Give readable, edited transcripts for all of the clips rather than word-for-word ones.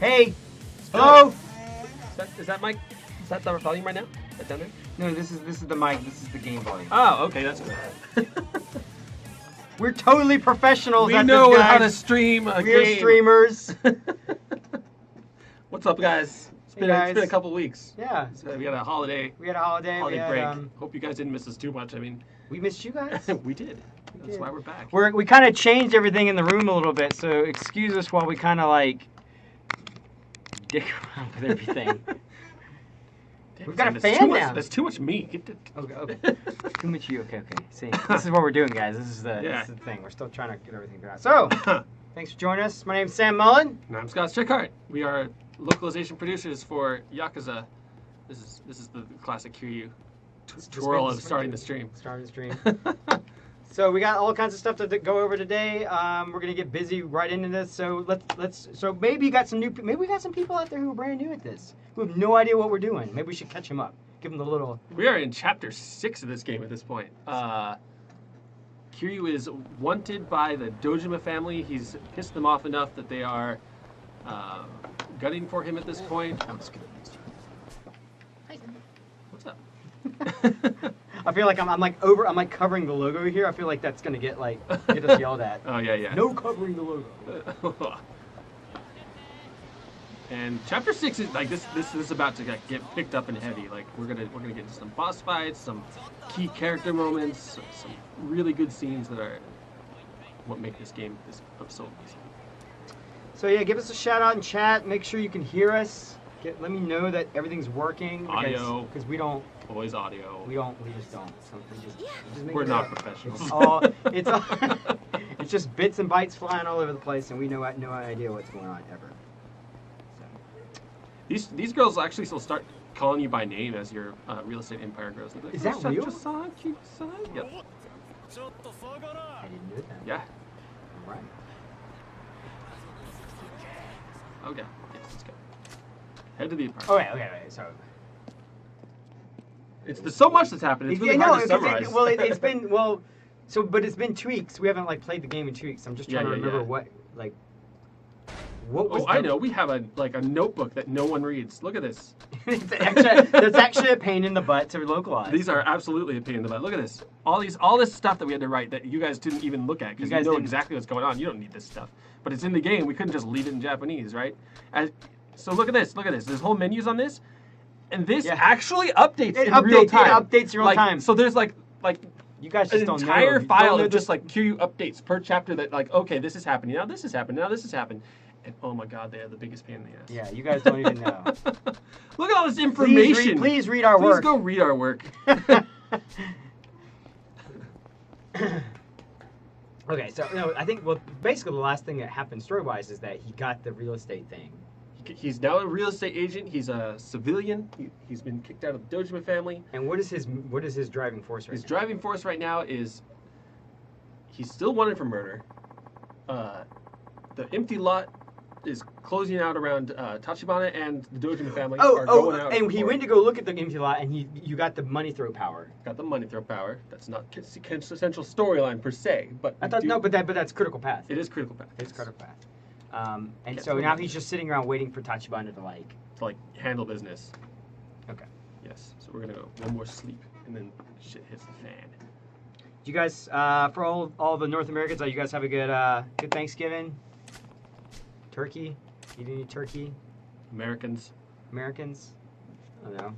Hey! Hello? Is that Mike? Is that the volume right now? Is that down there? No, this is the mic. This is the game volume. Oh, okay, that's good. We're totally professionals We at know this, how to guys. stream a We're game. streamers. What's up, guys? It's been a couple weeks. Yeah. So we had a holiday. We had a holiday. Holiday we had, break. Hope you guys didn't miss us too much. I mean, we missed you guys. we did. That's why we're back. We kind of changed everything in the room a little bit, so excuse us while we kind of like dick around with everything. We've got a fan now. That's too much me. Okay. Too much you. Okay. See, this is what we're doing, guys. This is the thing. We're still trying to get everything figured out. So, thanks for joining us. My name's Sam Mullen. And I'm Scott Strickhardt. We are localization producers for Yakuza. This is the classic Kiryu twirl of starting the stream. So we got all kinds of stuff to go over today. We're gonna get busy right into this. So let's. So maybe you got some new. Maybe we got some people out there who are brand new at this, who have no idea what we're doing. Maybe we should catch them up. Give them the little. We are in chapter 6 of this game at this point. Kiryu is wanted by the Dojima family. He's pissed them off enough that they are gunning for him at this point. What's up? I feel like I'm like covering the logo here. I feel like that's gonna get us yelled at. Oh yeah. No covering the logo. And chapter 6 is like this is about to get picked up and heavy. Like we're gonna get into some boss fights, some key character moments, some really good scenes that are what make this game this so amazing. So yeah, give us a shout out in chat. Make sure you can hear us. Let me know that everything's working. Audio. Because we don't. Always audio. We just don't. We're not professionals. It's just bits and bytes flying all over the place, and we no idea what's going on ever. So. These girls actually still start calling you by name as your real estate empire grows. Like, is that real? Yep. I didn't know that. Yeah. All right. Okay. Yes, let's go. Head to the apartment. Okay. So. It's so much that's happened. It's really hard to summarize. But it's been 2 weeks. We haven't played the game in 2 weeks. I'm just trying to remember what was. I know. We have a notebook that no one reads. Look at this. That's actually a pain in the butt to localize. These are absolutely a pain in the butt. Look at this. All this stuff that we had to write that you guys didn't even look at because you know exactly what's going on. You don't need this stuff. But it's in the game. We couldn't just leave it in Japanese, right? So look at this. There's whole menus on this. And this actually updates in real time. It updates in real time. So there's like you guys just an don't entire know. file of just like Kiryu updates per chapter that okay, this is happening, now this is happening, now this has happened. And oh my god, they are the biggest pain in the ass. Yeah, you guys don't even know. Look at all this information. Please read our work. Please go read our work. Okay, so I think basically the last thing that happened story-wise is that he got the real estate thing. He's now a real estate agent. He's a civilian. He's been kicked out of the Dojima family. And what is his driving force right now? His driving force right now is he's still wanted for murder. The empty lot is closing out around Tachibana, and the Dojima family are going out. And he went to go look at the empty lot, and you got the money throw power. Got the money throw power. That's not essential storyline per se, but I thought but that's critical path. It is critical path. It's critical path. And so now he's just sitting around waiting for Tachibana to handle business. Okay. Yes. So we're gonna go one more sleep, and then shit hits the fan. Do you guys, for all the North Americans, you guys have a good Thanksgiving? Turkey? Eat any turkey? Americans? I don't know.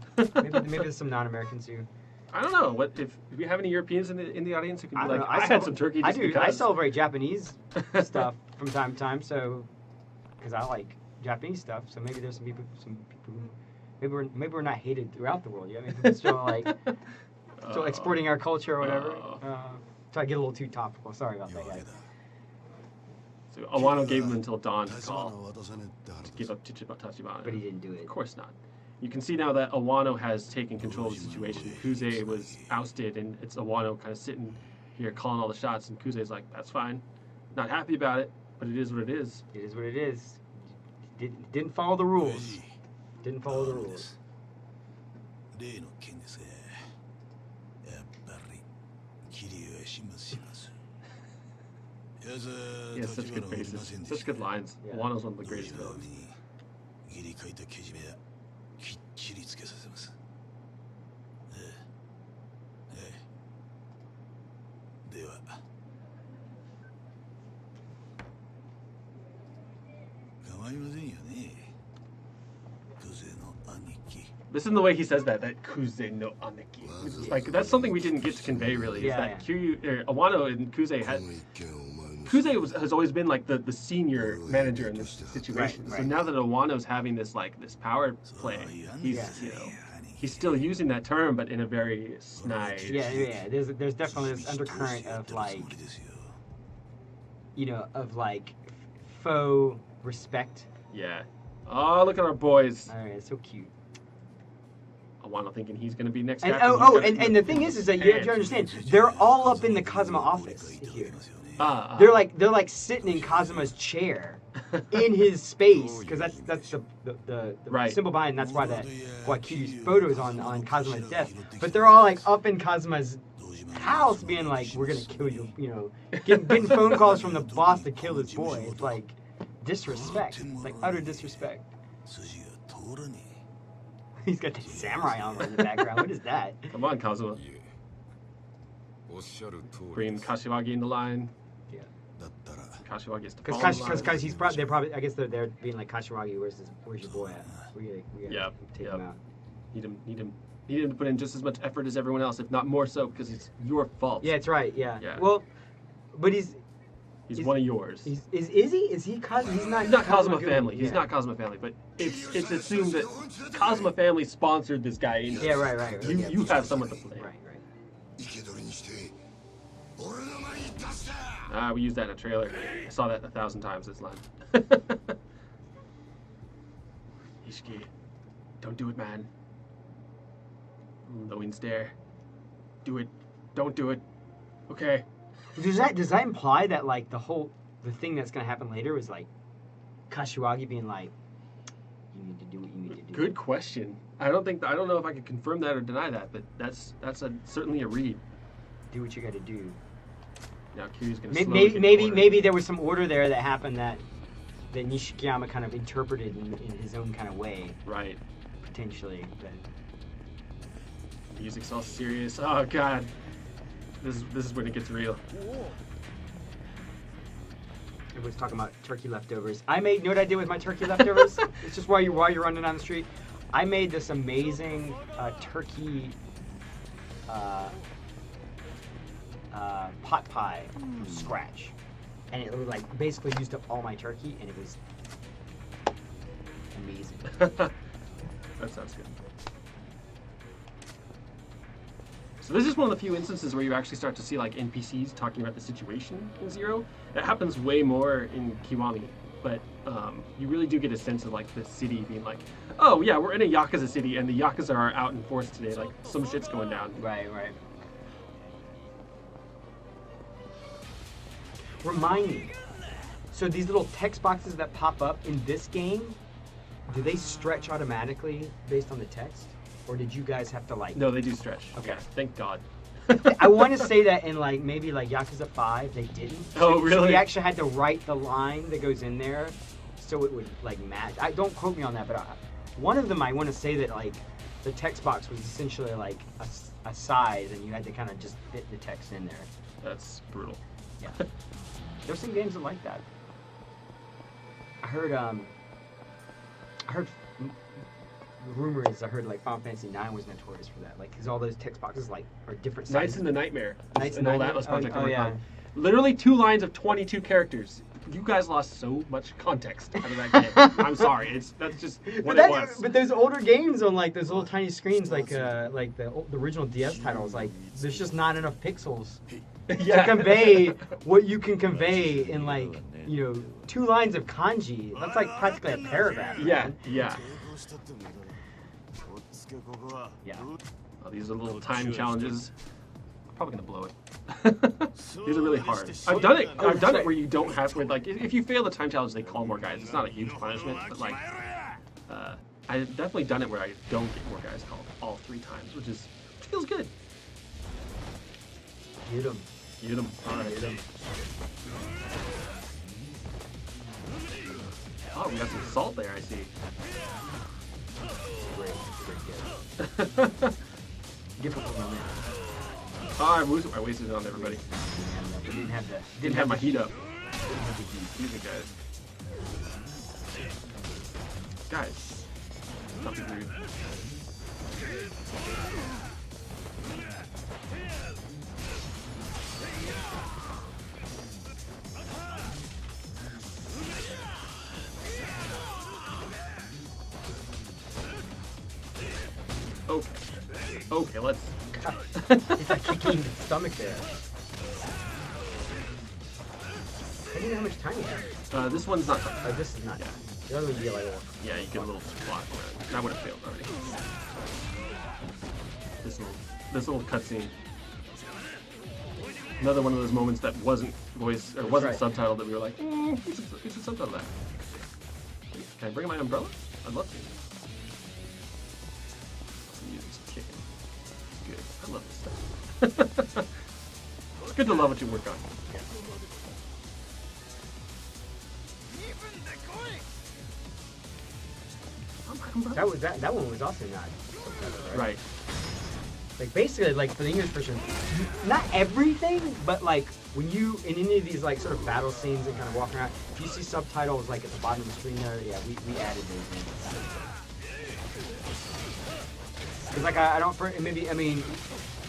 Maybe there's some non-Americans who. I don't know. What if we have any Europeans in the audience who can be I had some turkey. I celebrate Japanese stuff from time to time, so because I like Japanese stuff. So maybe there's some people who maybe we're not hated throughout the world. You know, maybe still still exporting our culture or whatever. Try to get a little too topical. Sorry about that, guys. So Awano gave him until dawn to call to give up Tachibana. But he didn't do it. Of course not. You can see now that Awano has taken control of the situation. Kuze was ousted, and it's Awano kind of sitting here calling all the shots, and Kuze's like, that's fine. Not happy about it, but it is what it is. It is what it is. Didn't follow the rules. Didn't follow the rules. He has such good faces, such good lines. Yeah. Wano's one of the greatest villains. 切り書いたけじめはきっちりつけさせます。では構いませんよね。This is the way he says that Kuze no Aneki. It's like, that's something we didn't get to convey really, is that Awano and Kuze has always been like the senior manager in this situation. Right. So now that Awano's having this power play, he's he's still using that term, but in a very snide. Yeah. There's definitely this undercurrent of like, of like faux respect. Yeah. Oh, look at our boys. All right, it's so cute. Awano thinking he's going to be next. And the thing is that you have to understand, they're all up in the Kazuma office here. They're like sitting in Kazuma's chair, in his space, because that's the symbol behind. That's why Kiryu's photo is on Kazuma's desk. But they're all like up in Kazuma's house, being like, "We're gonna kill you," getting phone calls from the boss to kill his boy. It's like disrespect. It's like utter disrespect. He's got the samurai armor in the background. What is that? Come on, Kazuma. Bring Kashiwagi in the line. Yeah. Kashiwagi is because he's probably I guess they're being like, Kashiwagi, where's your boy at? We gotta take him out. Need him to put in just as much effort as everyone else, if not more so, because it's your fault. Yeah, it's right. Yeah. Well, but he's one of yours. Is he? Is he Kazuma? He's not Kazuma family. He's not Kazuma family, but it's assumed that Kazuma family sponsored this guy in. Yeah, right. You have someone to play. Right. We used that in a trailer. I saw that 1,000 times, this line. Ishiki, don't do it, man. Knowing stare. Do it. Don't do it. Okay. Does that imply that like the thing that's gonna happen later is like Kashiwagi being like, you need to do what you need to do? Good question. I don't know if I could confirm that or deny that, but that's certainly a read. Do what you got to do. Now Kiryu's gonna maybe there was some order there that happened that Nishikiyama kind of interpreted in his own kind of way. Right. Potentially. But the music's all serious. Oh God. This is when it gets real. Everyone's talking about turkey leftovers. You know what I did with my turkey leftovers? It's just while you're running down the street. I made this amazing turkey pot pie from scratch, and it like basically used up all my turkey, and it was amazing. That sounds good. So this is one of the few instances where you actually start to see like NPCs talking about the situation in Zero. It happens way more in Kiwami, but you really do get a sense of like the city being like, oh yeah, we're in a Yakuza city and the Yakuza are out in force today, like some shit's going down. Right. Remind me, so these little text boxes that pop up in this game, do they stretch automatically based on the text? Or did you guys have to like... No, they do stretch. Okay. Yeah, thank God. I want to say that in like maybe like Yakuza 5, they didn't. Oh, really? So we actually had to write the line that goes in there so it would like match. Don't quote me on that, but one of them I want to say that like the text box was essentially like a size and you had to kind of just fit the text in there. That's brutal. Yeah. There's some games that like that. I heard rumors. I heard like Final Fantasy IX was notorious for that, like because all those text boxes like are different sizes. Nights in the Nightmare. Nights and in all the that was Project yeah. Literally 2 lines of 22 characters. You guys lost so much context out of that game. I'm sorry. That's just what it was. But those older games on like those little tiny screens, like the original DS titles, like there's just not enough pixels to convey what you can convey in like 2 lines of kanji. That's like practically a paragraph. Yeah. Yeah. Oh, these are little time challenges. I'm probably gonna blow it. These are really hard. I've done it where you don't have to, like, if you fail the time challenge, they call more guys. It's not a huge punishment, but like, I've definitely done it where I don't get more guys called all 3 times, which feels good. Get him. All right. All Oh, we got some salt there, I see. Great gift. Gift for my man. Oh, I wasted it on everybody. Didn't have my heat up. Didn't have the heat. Excuse me, guys. Guys. Stop being rude. Okay, let's. It's like kicking the stomach there. I didn't know how much time you have. This one's not. Oh, this is not. Yeah. The other one you get like Yeah, you get a little spot for it. That would have failed already. This little cutscene. Another one of those moments that wasn't voiced or wasn't subtitled that we were like, it's a subtitle that. Can I bring my umbrella? I'd love to. Music's kicking. It's good. I love this stuff. It's good to love what you work on. That one was also not subtitled, Right. Like basically, like for the English version, not everything, but like when you in any of these like sort of battle scenes and kind of walking around, if you see subtitles like at the bottom of the screen there, yeah, we added those in. Because like I don't maybe I mean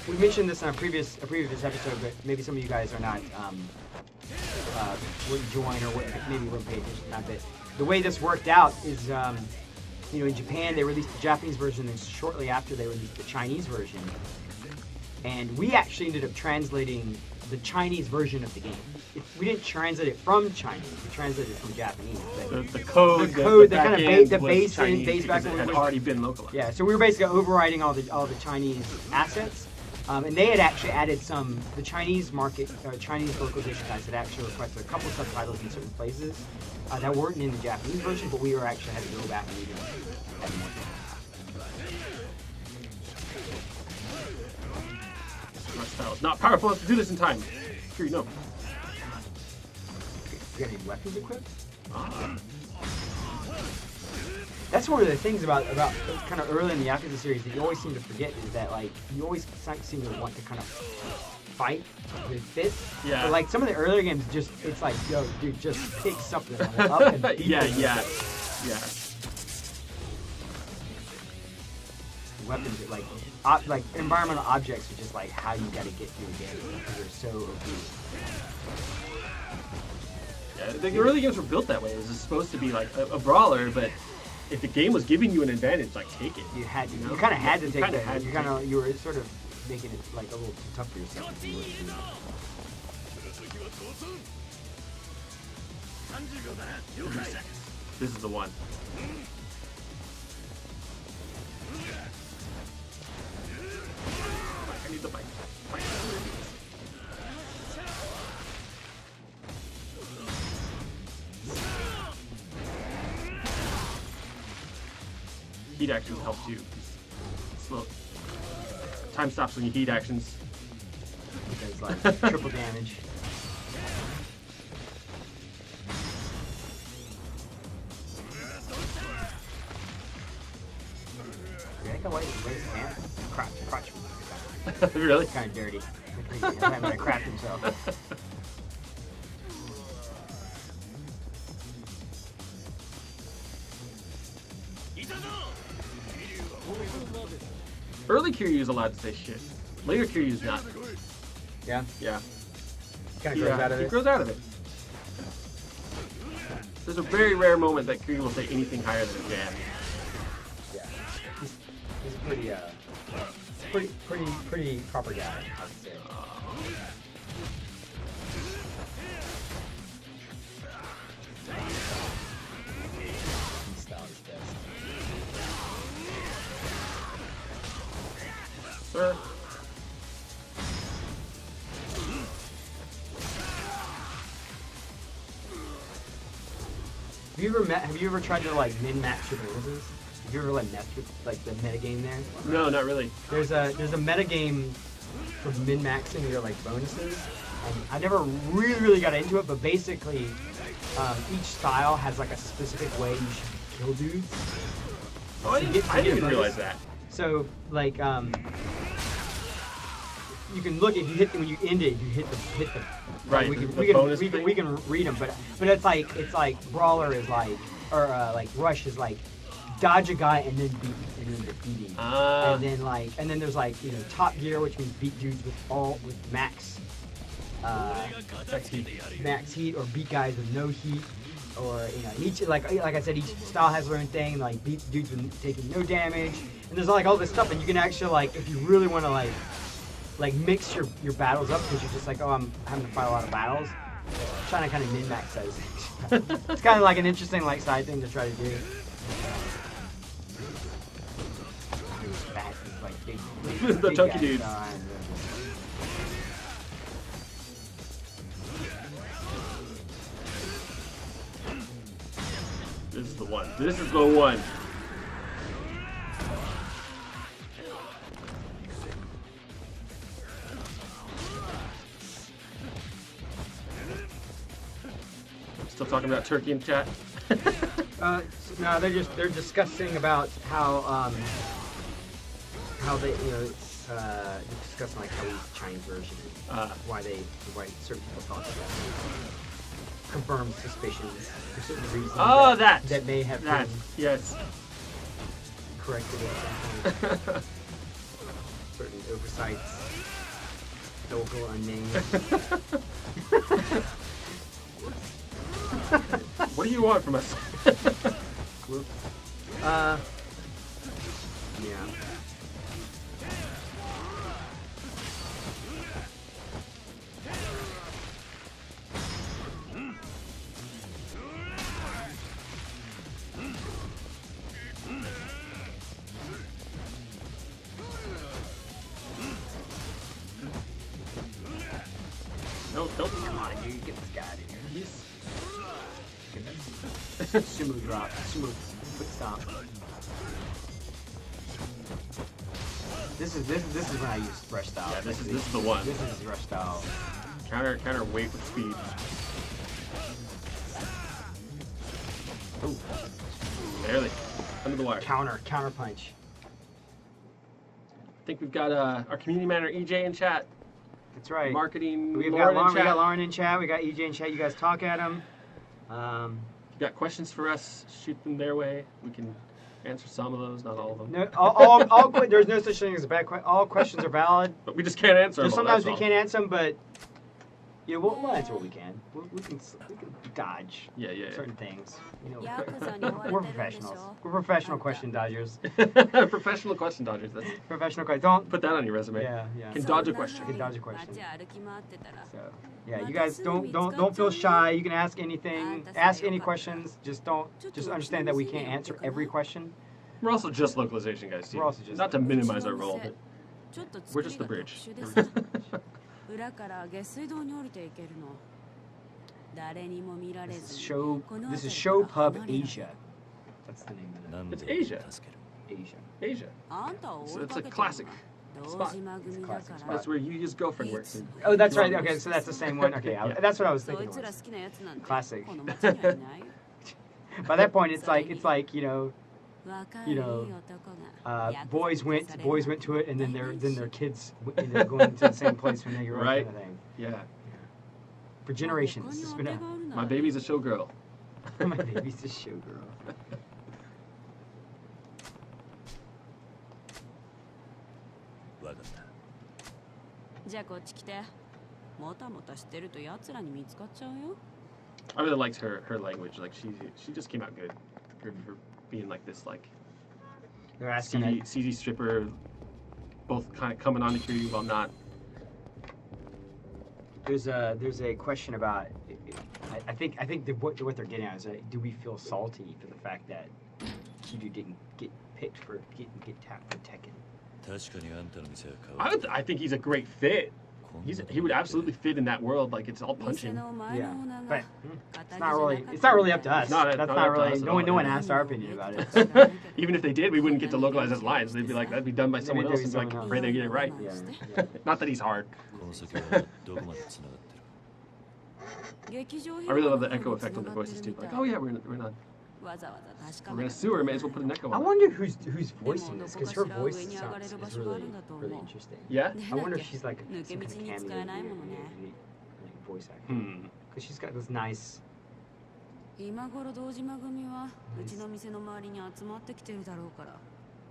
we mentioned this in a previous episode, but maybe some of you guys are not wouldn't join or maybe wouldn't pay attention. Not that the way this worked out is. You know, in Japan, they released the Japanese version, and shortly after they released the Chinese version. And we actually ended up translating the Chinese version of the game. We didn't translate it from Chinese; we translated it from Japanese. The code, the kind of the base back had already been localized. Yeah, so we were basically overriding all the Chinese assets. And they had actually added the Chinese market, Chinese localization guys had actually requested a couple subtitles in certain places that weren't in the Japanese version, but we were actually had to go back and read them. My style is not powerful enough to do this in time. Sure you know. You got any weapons equipped? Ah. That's one of the things about kind of early in the Yakuza series that you always seem to forget is that like you always seem to want to kind of fight with fists. Yeah. But like some of the earlier games, it's like yo, dude, just pick something up and beat yeah. Weapons like like environmental objects are just like how you got to get through the game because they're so OP. Yeah, the early games were built that way. It was supposed to be like a brawler, but if the game was giving you an advantage, like take it. You kind of had to take it. You were sort of making it like a little too tough for yourself. If you were to do that. This is the one. I need the bike. Heat actions help too. Slow. Time stops when you heat actions. Because like triple damage. I think I like his hand. Crotch. Really? Kind of dirty. I'm gonna crack himself. Early Kiryu's allowed to say shit. Later Kiryu's not. Yeah? Yeah. Kind of grows out of it. He grows out of it. There's a very rare moment that Kiryu will say anything higher than a jab. Yeah. He's a pretty proper guy, I would say. His style is best. Sir. Have you ever tried to like min-max your bonuses? Have you ever like messed with like the metagame there? No, not really. There's a metagame for min-maxing your like bonuses. And I never really got into it, but basically each style has like a specific way you should kill dudes. Oh, I didn't even realize that. So like you can look if you hit when you end it, you hit the right. We We can read them, but it's like brawler is like or like rush is like dodge a guy and then defeat him. And then there's like top gear, which means beat dudes with max max heat or beat guys with no heat. Or each like I said, each style has their own thing. Like beat dudes with taking no damage, and there's like all this stuff. And you can actually like if you really want to like mix your battles up because you're just like, oh, I'm having to fight a lot of battles. Trying to kind of min-max those. It's kind of like an interesting like side thing to try to do. The chunky dudes. This is the one. This is the one. Still talking about Turkey in chat? No, they're discussing about how they discussing like how the Chinese version why certain people thought that confirmed suspicions for certain reasons that may have been corrected at some point. Certain oversights, local unnamed. What do you want from us? Yeah. Nope. Come on, dude, get this guy out of here. Sumo drop. Sumo quick stop. This is when I use rush style. Yeah, this is the one. This is rush style. Counter weight with speed. Barely. Under the wire. Counter punch. I think we've got our community manager EJ in chat. That's right. Marketing. We got Lauren in chat. We got EJ in chat. You guys talk at him. You got questions for us? Shoot them their way. We can answer some of those, not all of them. No, all there's no such thing as a bad question. All questions are valid. But we just can't answer them. Sometimes we can't answer them, but we'll answer what we can. We can dodge certain things. We're professionals. We're professional question dodgers. Professional question dodgers. That's Professional question. Don't put that on your resume. Yeah. Can dodge a question. Can dodge a question. So you guys don't feel shy. You can ask anything. Ask any questions. Just understand that we can't answer every question. We're also just localization guys too. We're also just not to minimize our role, but we're just the bridge. This is Show Pub Asia. That's the name of it. It's Asia. Asia. So it's a classic spot. It's a classic spot. That's where Yuya's girlfriend works. Oh, that's right. Okay, so that's the same one. Okay, that's what I was thinking. Classic. By that point, it's like boys went to it, and then their kids ended up going to the same place when they grew up. Right. Kind of thing. Yeah. For generations, it's been my baby's a showgirl. My baby's a showgirl. I really liked her language. Like she just came out good for being like this They're asking CZ stripper, both kind of coming on to Kiryu while not. There's a question about. I think what they're getting at is do we feel salty for the fact that Kiryu didn't get picked for get tapped for Tekken? I think he's a great fit. He would absolutely fit in that world. Like it's all punching. Yeah, but it's not really up to us. That's not really. No one asked our opinion about it. Even if they did, we wouldn't get to localize his lines. They'd be like, that'd be done by someone else. And like, pray they get it right. Yeah. Not that he's hard. I really love the echo effect on the voices too. Like, oh yeah, we're not. We're in a sewer. May as well put an echo I on. wonder who's voicing this, because her voice is really interesting. Yeah. I wonder if she's like some kind of cameo voice actor. Because she's got this nice. 今頃堂島組はうちの店の周りに集まってきてるだろうから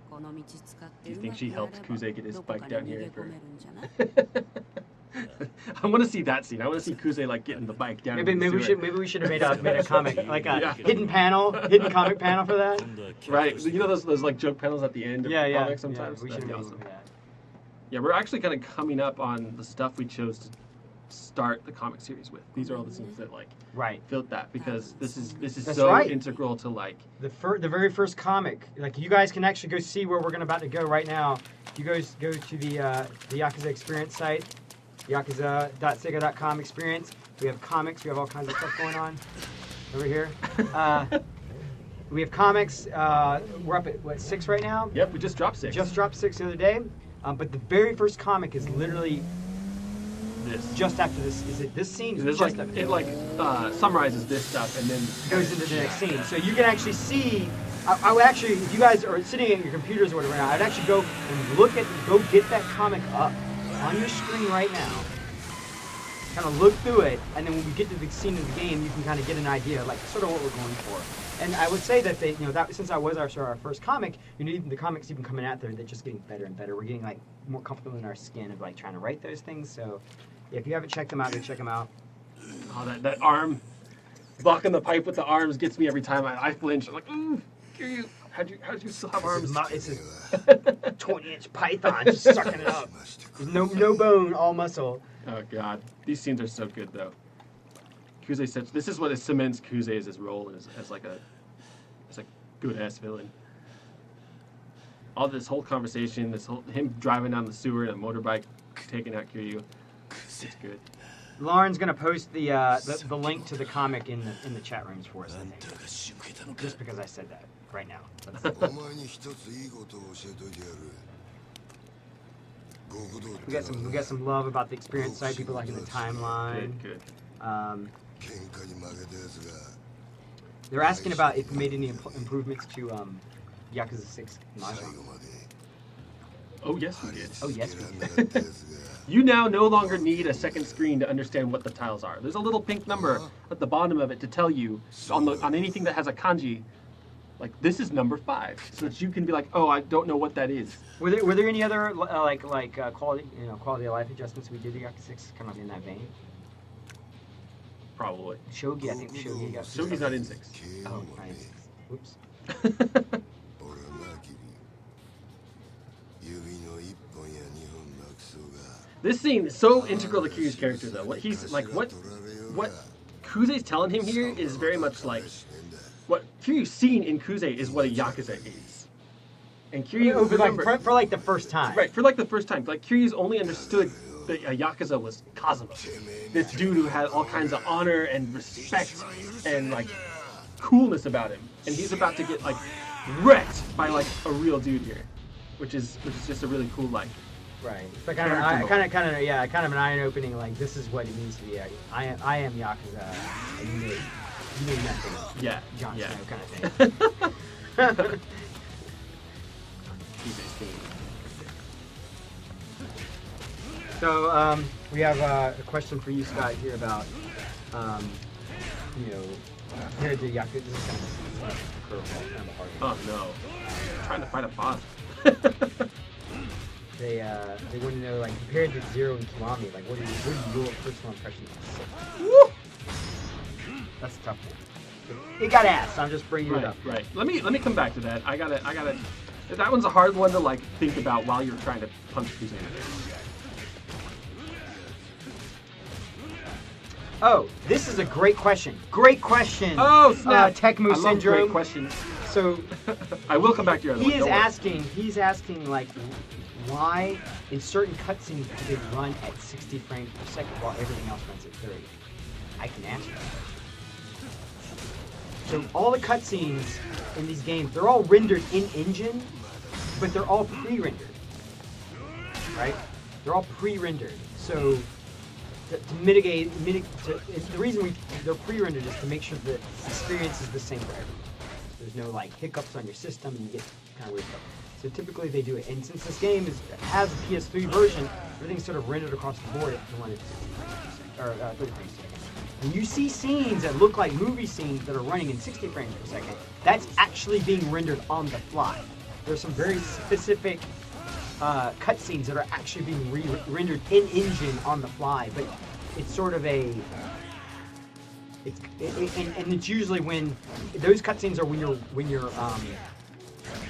この道使って Do you think she helped Kuze get his どこ bike か down に逃 here? げ込めるんじゃない I want to see that scene. I want to see Kuze like getting the bike down. Maybe into the sewer. we should have made a comic, like a Yeah. hidden comic panel for that. Right. You know those like joke panels at the end of Yeah. comics sometimes? We should That'd have be made awesome. that. Yeah, we're actually kind of coming up on the stuff we chose to start the comic series with. These are all the scenes that like Right. built that, because this is That's so right. integral to like The very first comic, like you guys can actually go see where we're about to go right now. You guys go to the Yakuza Experience site, yakuza.sega.com experience. We have comics. We have all kinds of stuff going on over here. We have comics. We're up at what, 6 right now? Yep, we just dropped 6. Just dropped 6 the other day. But the very first comic is literally this. just after this. Is it this scene? It's Just like after- it like summarizes this stuff and then goes into the next scene. So you can actually see. I would actually, if you guys are sitting at your computers or whatever, I'd actually go and go get that comic up on your screen right now. Kind of look through it, and then when we get to the scene of the game, you can kind of get an idea, like sort of what we're going for. And I would say that that since that was our first comic, even the comics even coming out there, they're just getting better and better. We're getting like more comfortable in our skin of like trying to write those things. So if you haven't checked them out, go check them out. Oh, that arm, blocking the pipe with the arms gets me every time. I flinch. I'm like, ooh, you. How'd you still have arms? It's a 20-inch python just sucking it up. No bone, all muscle. Oh god, these scenes are so good though. Kuze says this is what it cements Kuze as his role as like a good ass villain. All this whole conversation, him driving down the sewer in a motorbike, taking out Kiryu, it's good. Lauren's gonna post the link to the comic in the chat rooms for us, I think. Just because I said that right now. お前に一ついいことを教えといてやる。極道って We got some love about the experience site. People liking the timeline. Good. 喧嘩に負けたやつが They're asking about if we made any improvements to Yakuza 6 最 Mahjong. 後まで Oh yes, we 張り did. 付 Oh, yes, け we らんなかったやつが You now no longer need a second screen to understand what the tiles are. There's a little pink number at the bottom of it to tell you on anything that has a kanji, like this is number 5, so that you can be like, oh, I don't know what that is. Were there any other quality of life adjustments we did to Yakuza 6 kind of in that vein? Probably. Shogi, I think Shogi got. Shogi's not in 6. 剣 Oh, を right. ね Oops. 俺はな君指の1本や2本なくそうが This scene is so integral to Kiryu's character, though. What he's like, what Kuze's telling him here is very much like what Kiryu's seen in Kuze is what a Yakuza is. And Kiryu, remember, for like the first time. right, for like the first time, like Kiryu's only understood that a Yakuza was Kazuma. This dude who had all kinds of honor and respect and like coolness about him. And he's about to get like wrecked by like a real dude here. Which is just a really cool like Right. It's like kind of an eye-opening. Like this is what it means to be. I am Yakuza, and you know nothing. yeah, Jon yeah. Snow kind of thing. So we have a question for you, Scott, here about compared to Yakuza. This is kind of a curveball, kind of a hard one. Oh no. I'm trying to find a boss. They want to know, like, compared to Zero and Kiwami, like, what are your personal impressions of 6? Woo! That's a tough one. It got asked. I'm just bringing it up. Right. Let me come back to that. I gotta. That one's a hard one to like think about while you're trying to punch Kuze. Oh, this is a great question. Great question. Oh snap! Tecmo I love Syndrome. great questions. So I will come back to your other one. Don't worry. he's asking like why in certain cutscenes do they run at 60 frames per second while everything else runs at 30? I can answer that. So all the cutscenes in these games, they're all rendered in engine, but they're all pre-rendered. Right? They're all pre-rendered. So to mitigate. The reason they're pre-rendered is to make sure the experience is the same for everyone. There's no like hiccups on your system, and you get kind of weird stuff. So typically they do it, and since this game has a PS3 version, everything's sort of rendered across the board at 30 frames per second. When you see scenes that look like movie scenes that are running in 60 frames per second, that's actually being rendered on the fly. There's some very specific cutscenes that are actually being rendered in engine on the fly, but it's sort of and it's usually when those cutscenes are when you're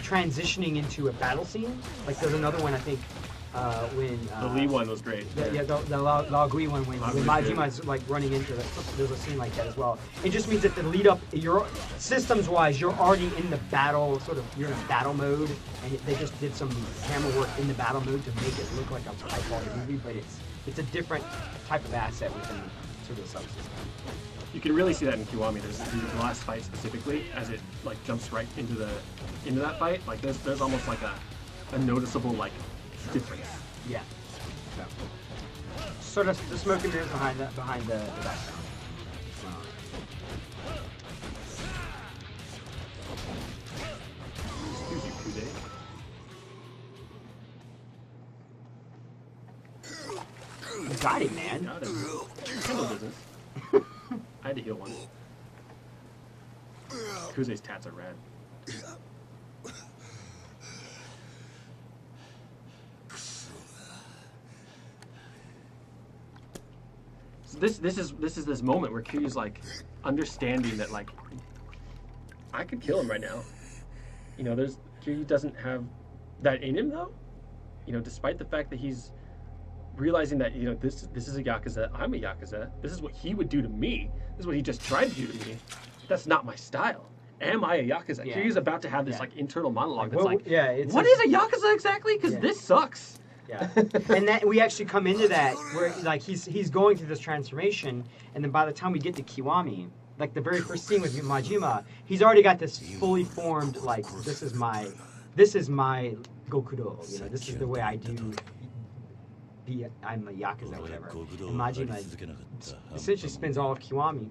transitioning into a battle scene. Like there's another one I think when the Lee one was great. The La Gui one when Majima's like running into it. There's a scene like that as well. It just means that the lead up, your systems wise, you're already in the battle, you're in a battle mode, and they just did some camera work in the battle mode to make it look like a high quality movie, but it's a different type of asset within sort of the subsystem. You can really see that in Kiwami. There's the last fight specifically, as it like jumps right into that fight. Like there's almost like a noticeable like difference. Yeah. So, sort of the smoke and mirrors behind the background. Excuse you, Kude. You got him, man. Got him. Handle business. I had to heal one. Kuze's tats are rad. So this is this moment where Kiryu's like understanding that like I could kill him right now. You know, Kiryu doesn't have that in him though. You know, despite the fact that he's realizing that, you know, this is a Yakuza, I'm a Yakuza, this is what he would do to me, this is what he just tried to do to me, that's not my style. Am I a Yakuza? Yeah. Kiryu's about to have this like internal monologue that's what is a Yakuza exactly? Because this sucks. Yeah, and that we actually come into that where like he's going through this transformation, and then by the time we get to Kiwami, like the very first scene with Majima, he's already got this fully formed like this is my Gokuro, you know, this is the way I do. I'm a Yakuza or whatever. And Majima essentially spends all of Kiwami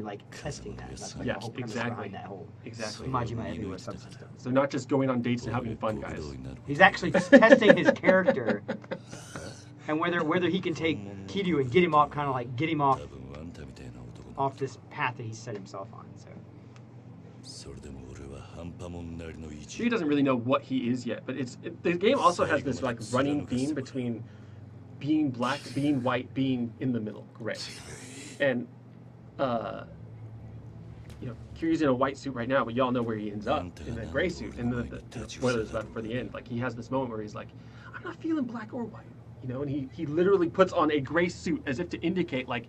like testing that. That's like the whole premise behind that whole Majima everywhere subsystem. So not just going on dates and having fun, guys. He's actually testing his character and whether he can take Kiryu and get him off off this path that he set himself on. So Kiryu doesn't really know what he is yet, but the game also has this like running theme between being black, being white, being in the middle, gray. And you know, Kiryu's in a white suit right now, but y'all know where he ends up in the gray suit. And the spoilers about for the end, like he has this moment where he's like, I'm not feeling black or white, you know, and he literally puts on a gray suit as if to indicate like,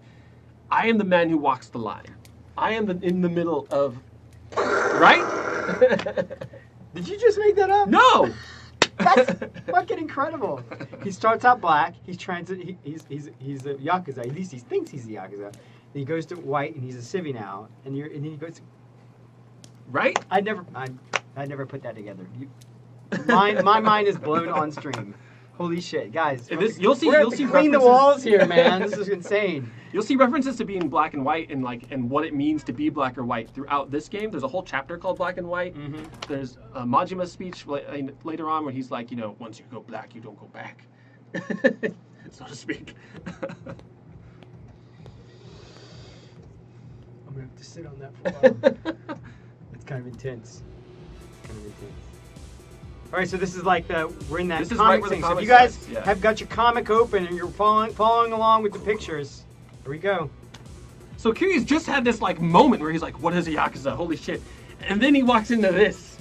I am the man who walks the line. I am in the middle of, right? Did you just make that up? No. That's fucking incredible. He starts out black. He's a Yakuza. At least he thinks he's a Yakuza. Then he goes to white, and he's a civvy now. And then he goes. Right? I never put that together. My mind is blown on stream. Holy shit, guys! You'll see clean the walls here, man. This is insane. You'll see references to being black and white and what it means to be black or white throughout this game. There's a whole chapter called Black and White. Mm-hmm. There's a Majima's speech later on where he's like, you know, once you go black, you don't go back, so to speak. I'm gonna have to sit on that for a while. It's kind of intense. All right, so this is like we're in that comic thing. So if you guys have got your comic open and you're following along with the pictures, here we go. So Kiryu's just had this like moment where he's like, what is a Yakuza? Holy shit. And then he walks into this,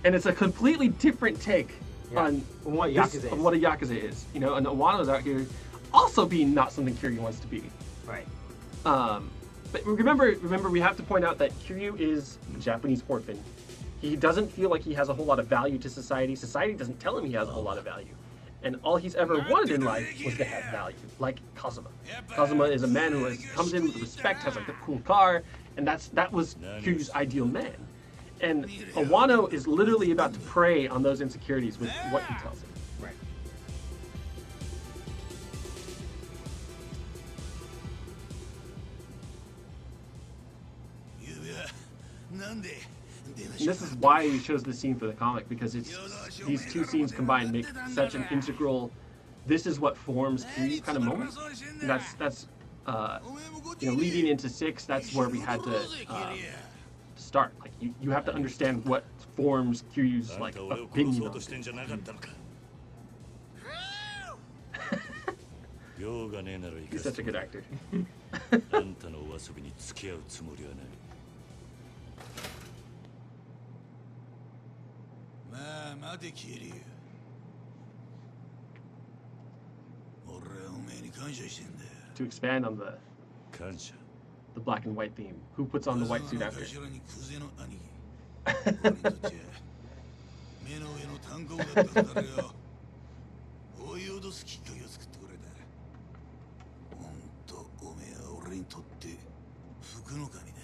and it's a completely different take on what a Yakuza is. You know, and Wano's out here also being not something Kiryu wants to be. Right. But remember, we have to point out that Kiryu is a Japanese orphan. He doesn't feel like he has a whole lot of value to society. Society doesn't tell him he has a whole lot of value. And all he's ever wanted in life was to have value, like Kazuma. Kazuma is a man who comes in with respect, has a cool car, and that was Kiryu's ideal man. And Wano is literally about to prey on those insecurities with what he tells him. Right. なんで And this is why he chose this scene for the comic, because it's these two scenes combined make such an integral. This is what forms Kiryu's kind of moment. And that's leading into 6. That's where we had to start. Like you have to understand what forms Kiryu's like opinion on things. He's such a good actor. あんたのお遊びに付き合うつもりはない。まあ待てキリュウ。俺はおめえに感謝してんだよ。 To expand on 感謝。 the black and white theme, who puts on the white suit after? 頭にクゼの兄貴。俺にとっちゃ目の上の単行だったからよ。追い脅すきっかけを作ってくれた。ほんとおめえは俺にとって福の神だ。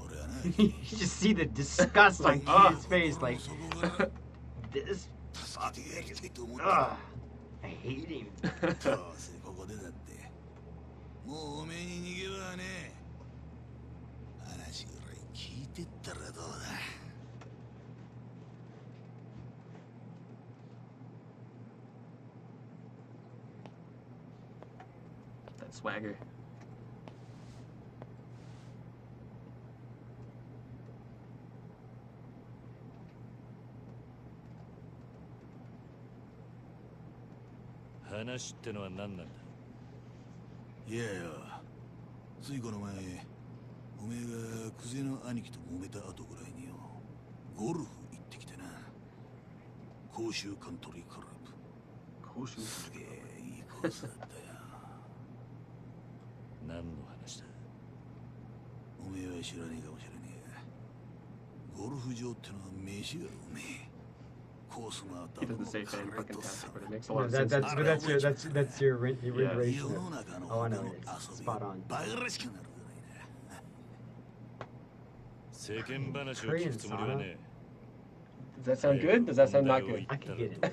俺はな。You just see the disgust on his face, like this. Fuck, ugh, I hate him. どうせここでだって。もうおめえに逃げ場はねえ。話ぐらい聞いてったらどうだ。 That swagger.話ってのは何なんだ。いやよ、ついこの前おめえがクゼの兄貴と揉めた後ぐらいによ、ゴルフ行ってきてな。甲州カントリークラブ。すげえいいコースだったよ。何の話だ。おめえは知らねえかもしれねえが、ゴルフ場ってのは飯がうめえ。 He doesn't say fantastic, but it makes a lot of No, sense. that's your iteration. Oh, I know it is. Spot on. Korean sauna. Does that sound good? Does that sound not good? I could get it.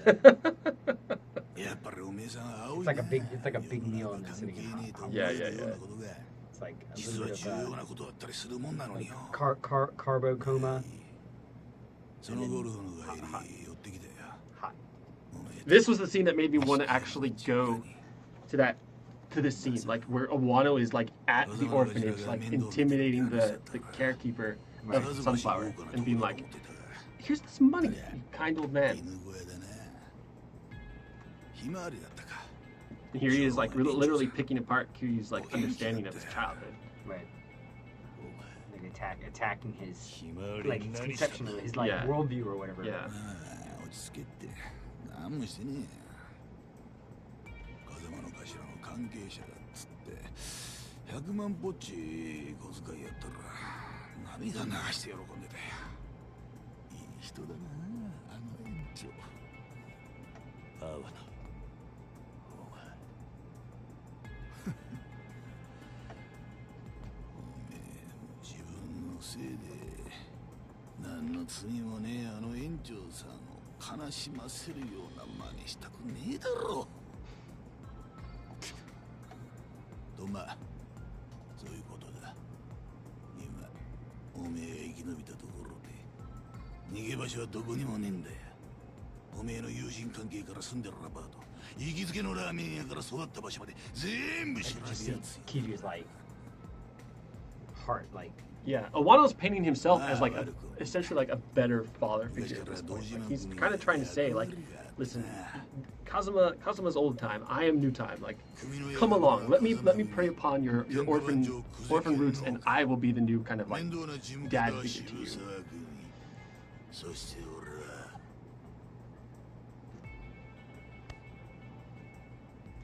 It's like a big meal and they're sitting in hot. Yeah. It's like a little bit of carbo coma. Hot. This was the scene that made me want to actually go to this scene, like where Awano is like at the orphanage, like intimidating the carekeeper of Sunflower and being like, "Here's this money, you kind old man." And here he is, like literally picking apart Kiryu's like understanding of his childhood. Right. Like attacking his like his conception of his like worldview or whatever. Yeah. 何もしてねえ。風間の頭の関係者だっつって100万ポッチ小遣いやったら涙流して喜んでたよ。いい人だなあの園長。あわな。お前。おめえ自分のせいで何の罪もねえあの園長さんを 悲しませるような真似したくねえだろ。とまあそういうことだ。今おめえが生き延びたところで逃げ場所はどこにもねえんだよ。おめえの友人関係から住んでるアパート、行きつけのラーメン屋から育った場所まで全部調べるやつよ。 Kiryu's like heart, like. Yeah, Awano's painting himself as like essentially like a better father figure at this point. Like he's kind of trying to say, like, listen, Kazuma's old time, I am new time. Like, come along, let me prey upon your orphan roots, and I will be the new kind of like dad figure to you.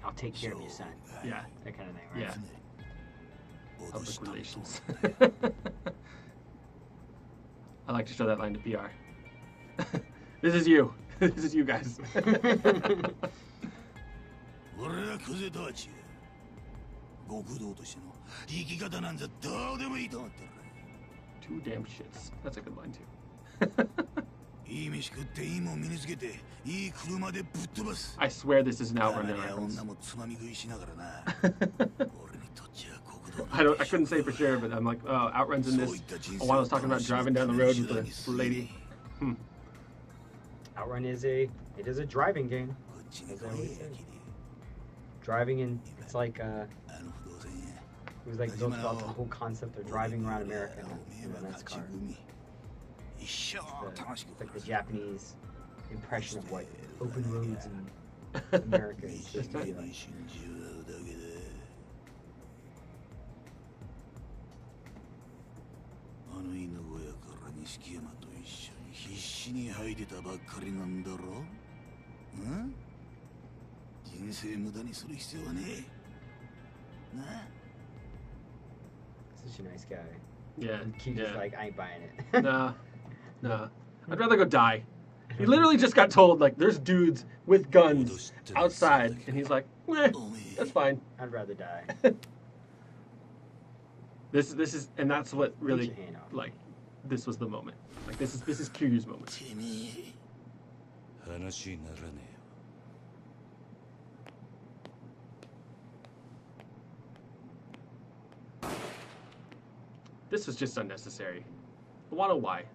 I'll take care of your son. Yeah, That kind of thing, right? yeah. Public relations. I like to show that line to PR. This is you. This is you guys. Two damn shits. That's a good line too. I swear this is an outrun reference. I couldn't say for sure, but I'm like, oh, Outruns in this. While I was talking about driving down the road with the lady. Outrun is a driving game. As I always say. Driving in, it's like it was like built about the whole concept of driving around America in a nice car. It's like the Japanese impression of what open roads in America is supposed to be like. あの犬小屋から錦山と一緒に必死に這い出たばっかりなんだろん？人生無駄にする必要はねえ。なあ Such a nice guy. Yeah. And Keith is Yeah. like, I ain't buying it. Nah. I'd rather go die. He literally just got told, like, there's dudes with guns outside, and he's like, that's fine. I'd rather die. This is, and that's what really, Get your hand off. like, this was the moment. Like, this is Kiryu's moment. てめえ話にならねえよ。 This was just unnecessary. I want to know why.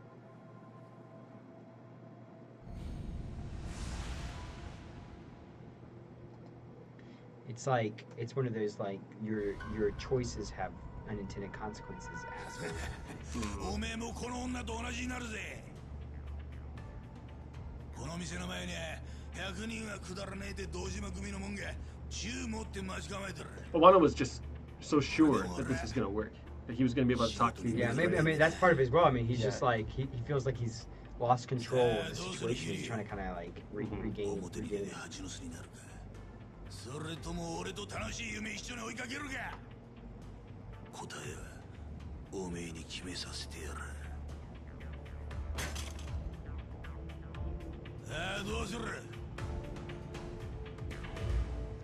It's like it's one of those like your choices have unintended consequences aspect. おめえもこの女と同じになるぜ。この店の前に100人はくだらねえで堂島組のもんが銃持って待ち構えてる。 Wano was just so sure that this was going to work. That he was going to be able to talk to Yeah, maybe I mean that's part of his role. I mean he's just like he feels like he's lost control of the situation. He's trying to kind of like regain. 表に出て蜂の巣になるか。それとも俺と楽しい夢一緒に追いかけるか。答えはおめえに決めさせてやる。ああどうする？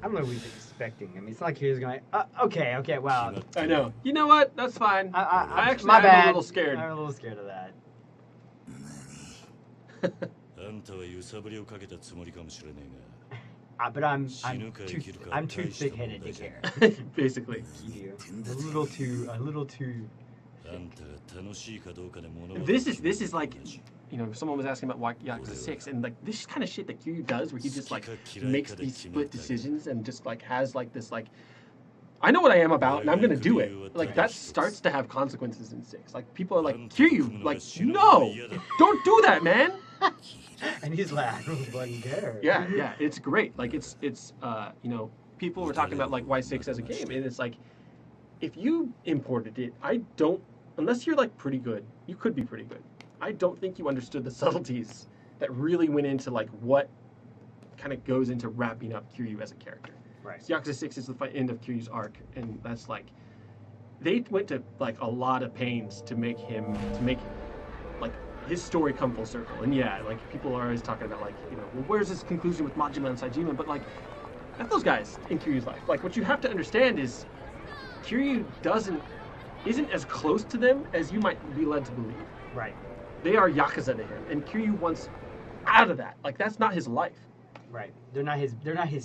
I don't know what he's expecting. I mean, it's not like he was going, okay, well. I know. You know what? That's fine. I actually my am bad. a little scared. I'm a little scared of that. あんたは揺さぶりをかけたつもりかもしれねえが。 But I'm too thick-headed to care. Basically. You. A little too. あんたが楽しいかどうかで物事 This is like, you know, someone was asking about Yakuza 6, and like this kind of shit that Kiryu does, where he just like makes these split decisions and just like has like this like, I know what I am about and I'm gonna do it. Like that starts to have consequences in 6. Like people are like, Kiryu, like no, don't do that, man. And he's like, I don't fucking care. Yeah, it's great. Like it's you know, people were talking about like Y6 as a game, and it's like, if you imported it, I don't, unless you're like pretty good, you could be pretty good. I don't think you understood the subtleties that really went into like what kind of goes into wrapping up Kiryu as a character. Right. So Yakuza 6 is the end of Kiryu's arc, and that's like, they went to like a lot of pains to make like his story come full circle. And yeah, like people are always talking about like, you know, well, where's this conclusion with Majima and Saejima? But like, not those guys in Kiryu's life. Like what you have to understand is Kiryu isn't as close to them as you might be led to believe. Right. They are Yakuza to him, and Kiryu wants out of that. Like that's not his life. Right. They're not his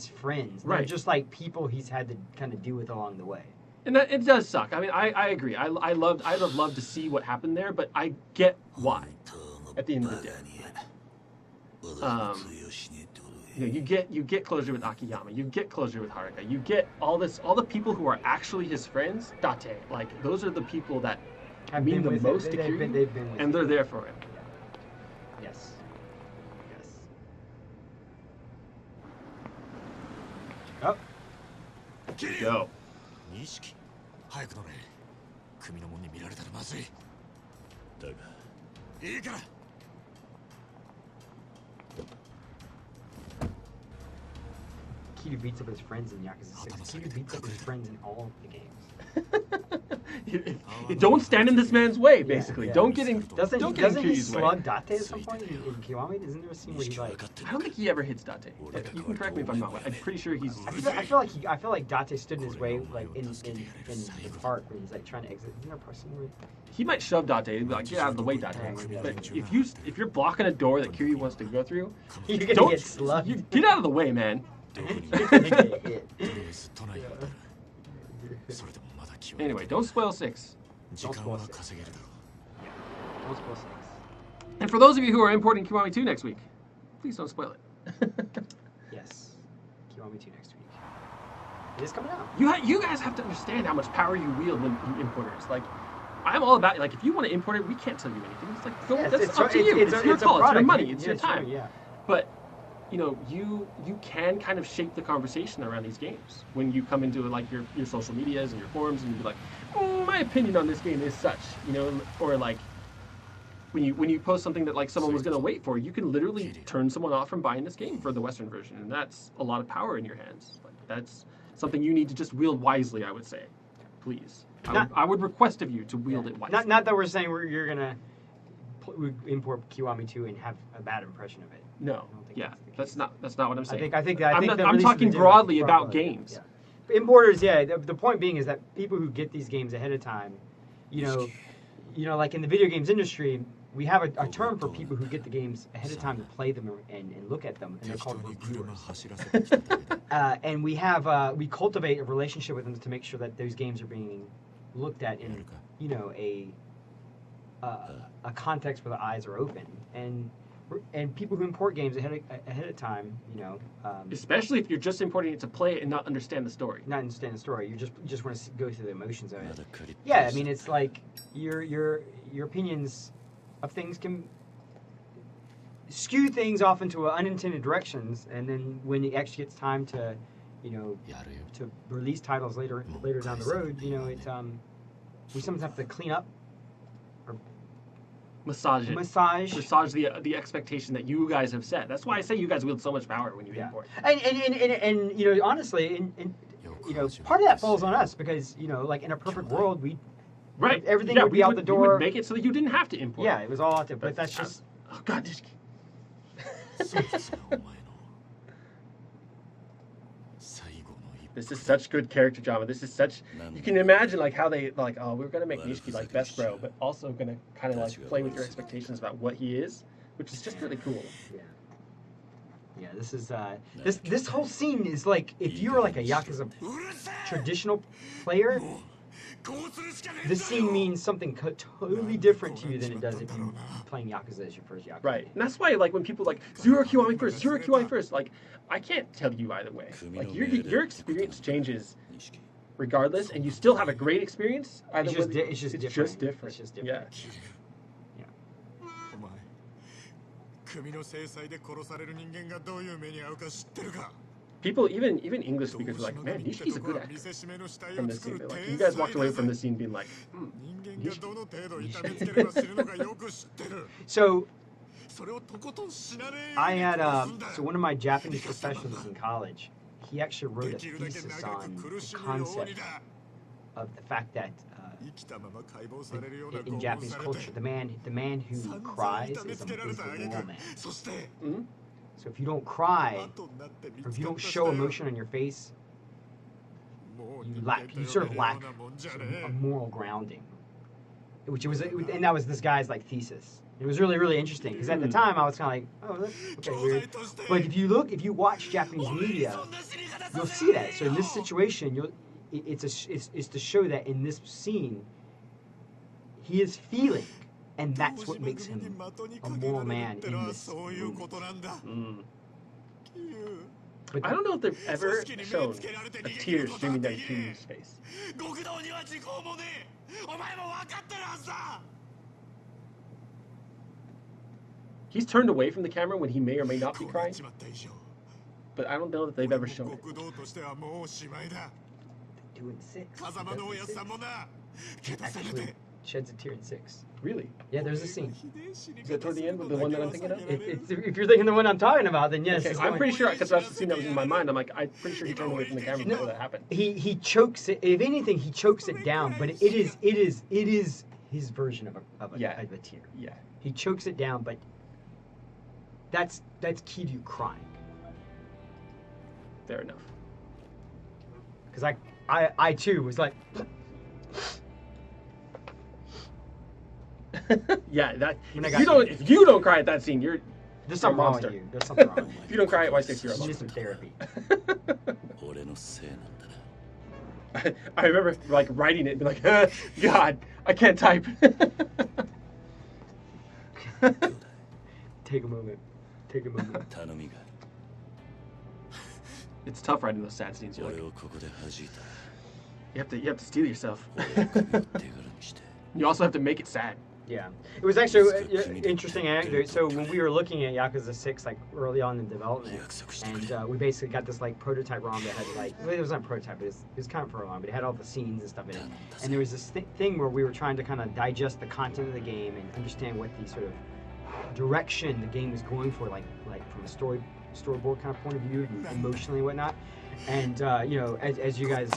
friends. They're Right. just like people he's had to kind of deal with along the way. And that, it does suck. I mean, I agree. I'd have loved to see what happened there, but I get why. At the end of the day, you know, you get closure with Akiyama, you get closure with Haruka, you get all the people who are actually his friends. Date, like those are the people that Have mean been the with most him. to They've Kiryu, been with him. and they're there for him. Yes. Oh. Go. 錦早く乗れ組の者に見られたらまずいだがいいから Kiryu beats up his friends in Yakuza 6. Kiryu beats up his friends in all of the games. You don't stand in this man's way, basically. Yeah. Don't get in. Doesn't don't he get in Kiryu's way. slug Date at some point in Kiwami? Isn't there a scene where he like? I don't think he ever hits Date. You can correct me if I'm not. I'm pretty sure he's. I feel like Date stood in his way like in the park when he's like trying to exit. Isn't there a part somewhere? He might shove Date and be like, get out of the way, Date. But if you're blocking a door that Kiryu wants to go through, You're gonna don't get slugged. you get out of the way, man. とりあえず都内に渡るそれでもまだ Anyway, don't spoil 6. Don't spoil 6. Don't spoil 6. And for those of you who are importing Kiwami 2 next week, please don't spoil it. Yes. Kiwami 2 next week. It is coming out. You guys have to understand how much power you wield when you importers. Like, I'm all about, like, if you want to import it, we can't tell you anything. It's like, go, that's up to you. It's your call. It's your money. It's your time. Yeah. But, you know, you can kind of shape the conversation around these games when you come into, like, your social medias and your forums and you be like, my opinion on this game is such, you know, or like, when you post something that like someone was going to wait for, you can literally turn someone off from buying this game for the Western version, and that's a lot of power in your hands. Like, that's something you need to just wield wisely, I would say. Please, I would request of you to wield it wisely. Not that we're saying you're gonna import Kiwami 2 and have a bad impression of it. No, that's not what I'm saying. I'm talking broadly about games. Yeah. Importers, the point being is that people who get these games ahead of time, you know, like in the video games industry, we have a term for people who get the games ahead of time to play them and look at them, and they're called reviewers. And we cultivate a relationship with them to make sure that those games are being looked at in, you know, a context where the eyes are open. And people who import games ahead of time, you know, especially if you're just importing it to play it and not understand the story. Not understand the story. You just want to go through the emotions of it. Yeah, I mean, it's like your opinions of things can skew things off into unintended directions, and then when it actually gets time to, you know, to release titles later down the road, you know, it's we sometimes have to clean up or massage the expectation that you guys have set. That's why I say you guys wield so much power when you import. And you know, honestly, and you know, part of that falls on us because, you know, like in a perfect world, everything would be out the door. We would make it so that you didn't have to import. Yeah, it was all out there, but that's just. Oh God, this is such good character drama. This is such. You can imagine like how they like. Oh, we're gonna make Nishiki like best bro, but also gonna kind of like play with your expectations about what he is, which is just really cool. Yeah, this is this whole scene is like if you were like a Yakuza traditional player. This scene means something totally different to you than it does if you're playing Yakuza as your first Yakuza. Right, and that's why, like, when people like Zero Kiwami first, like, I can't tell you either way. Like, your experience changes regardless, and you still have a great experience. It's just different. Yeah. People, even English speakers, were like, man, Nishiki's a good actor from this scene. They're like, you guys walked away from this scene being like, So, I had, so one of my Japanese professors in college, he actually wrote a thesis on the concept of the fact that in Japanese culture, the man who cries is the moral man. Mm-hmm. So if you don't cry, or if you don't show emotion on your face, you sort of lack a moral grounding. And that was this guy's like thesis. It was really, really interesting because at the time I was kind of like, oh, that's okay, weird. But if you watch Japanese media, you'll see that. So in this situation, it's to show that in this scene, he is feeling. And that's what makes him a moral man in this movie. I don't know if they've ever shown a tear streaming down Kiryu's face. He's turned away from the camera when he may or may not be crying. But I don't know that they've ever shown it. Doing 6. Actually, sheds a tear in 6. Really? Yeah, there's a scene. Is that toward the end with the one that I'm thinking of? If you're thinking the one I'm talking about, then yes. Okay, I'm pretty sure, because that's the scene that was in my mind. I'm pretty sure he turned away from the camera before that happened. He chokes it. If anything, he chokes it down. But it is his version of a tear. Yeah. He chokes it down, but that's key to you crying. Fair enough. Because I too was like. Yeah, that if you don't cry at that scene, there's something wrong with you. There's something wrong with you. If you don't cry at Y6, you're a monster. You need some therapy. I remember like writing it and be like, God, I can't type. Take a moment. Take a moment. 頼みが It's tough writing those sad scenes. You're 俺 like, をここで弾いた you have to steel yourself. 俺を首を手柄にして You also have to make it sad. Yeah, it was actually an interesting anecdote. So when we were looking at Yakuza 6, like early on in development, and we basically got this like prototype ROM that had like, well, it was not a prototype, but it was kind of for a ROM, but it had all the scenes and stuff in it. And there was this thing where we were trying to kind of digest the content of the game and understand what the sort of direction the game was going for, like from a storyboard kind of point of view, and emotionally and whatnot. And you know, as you guys,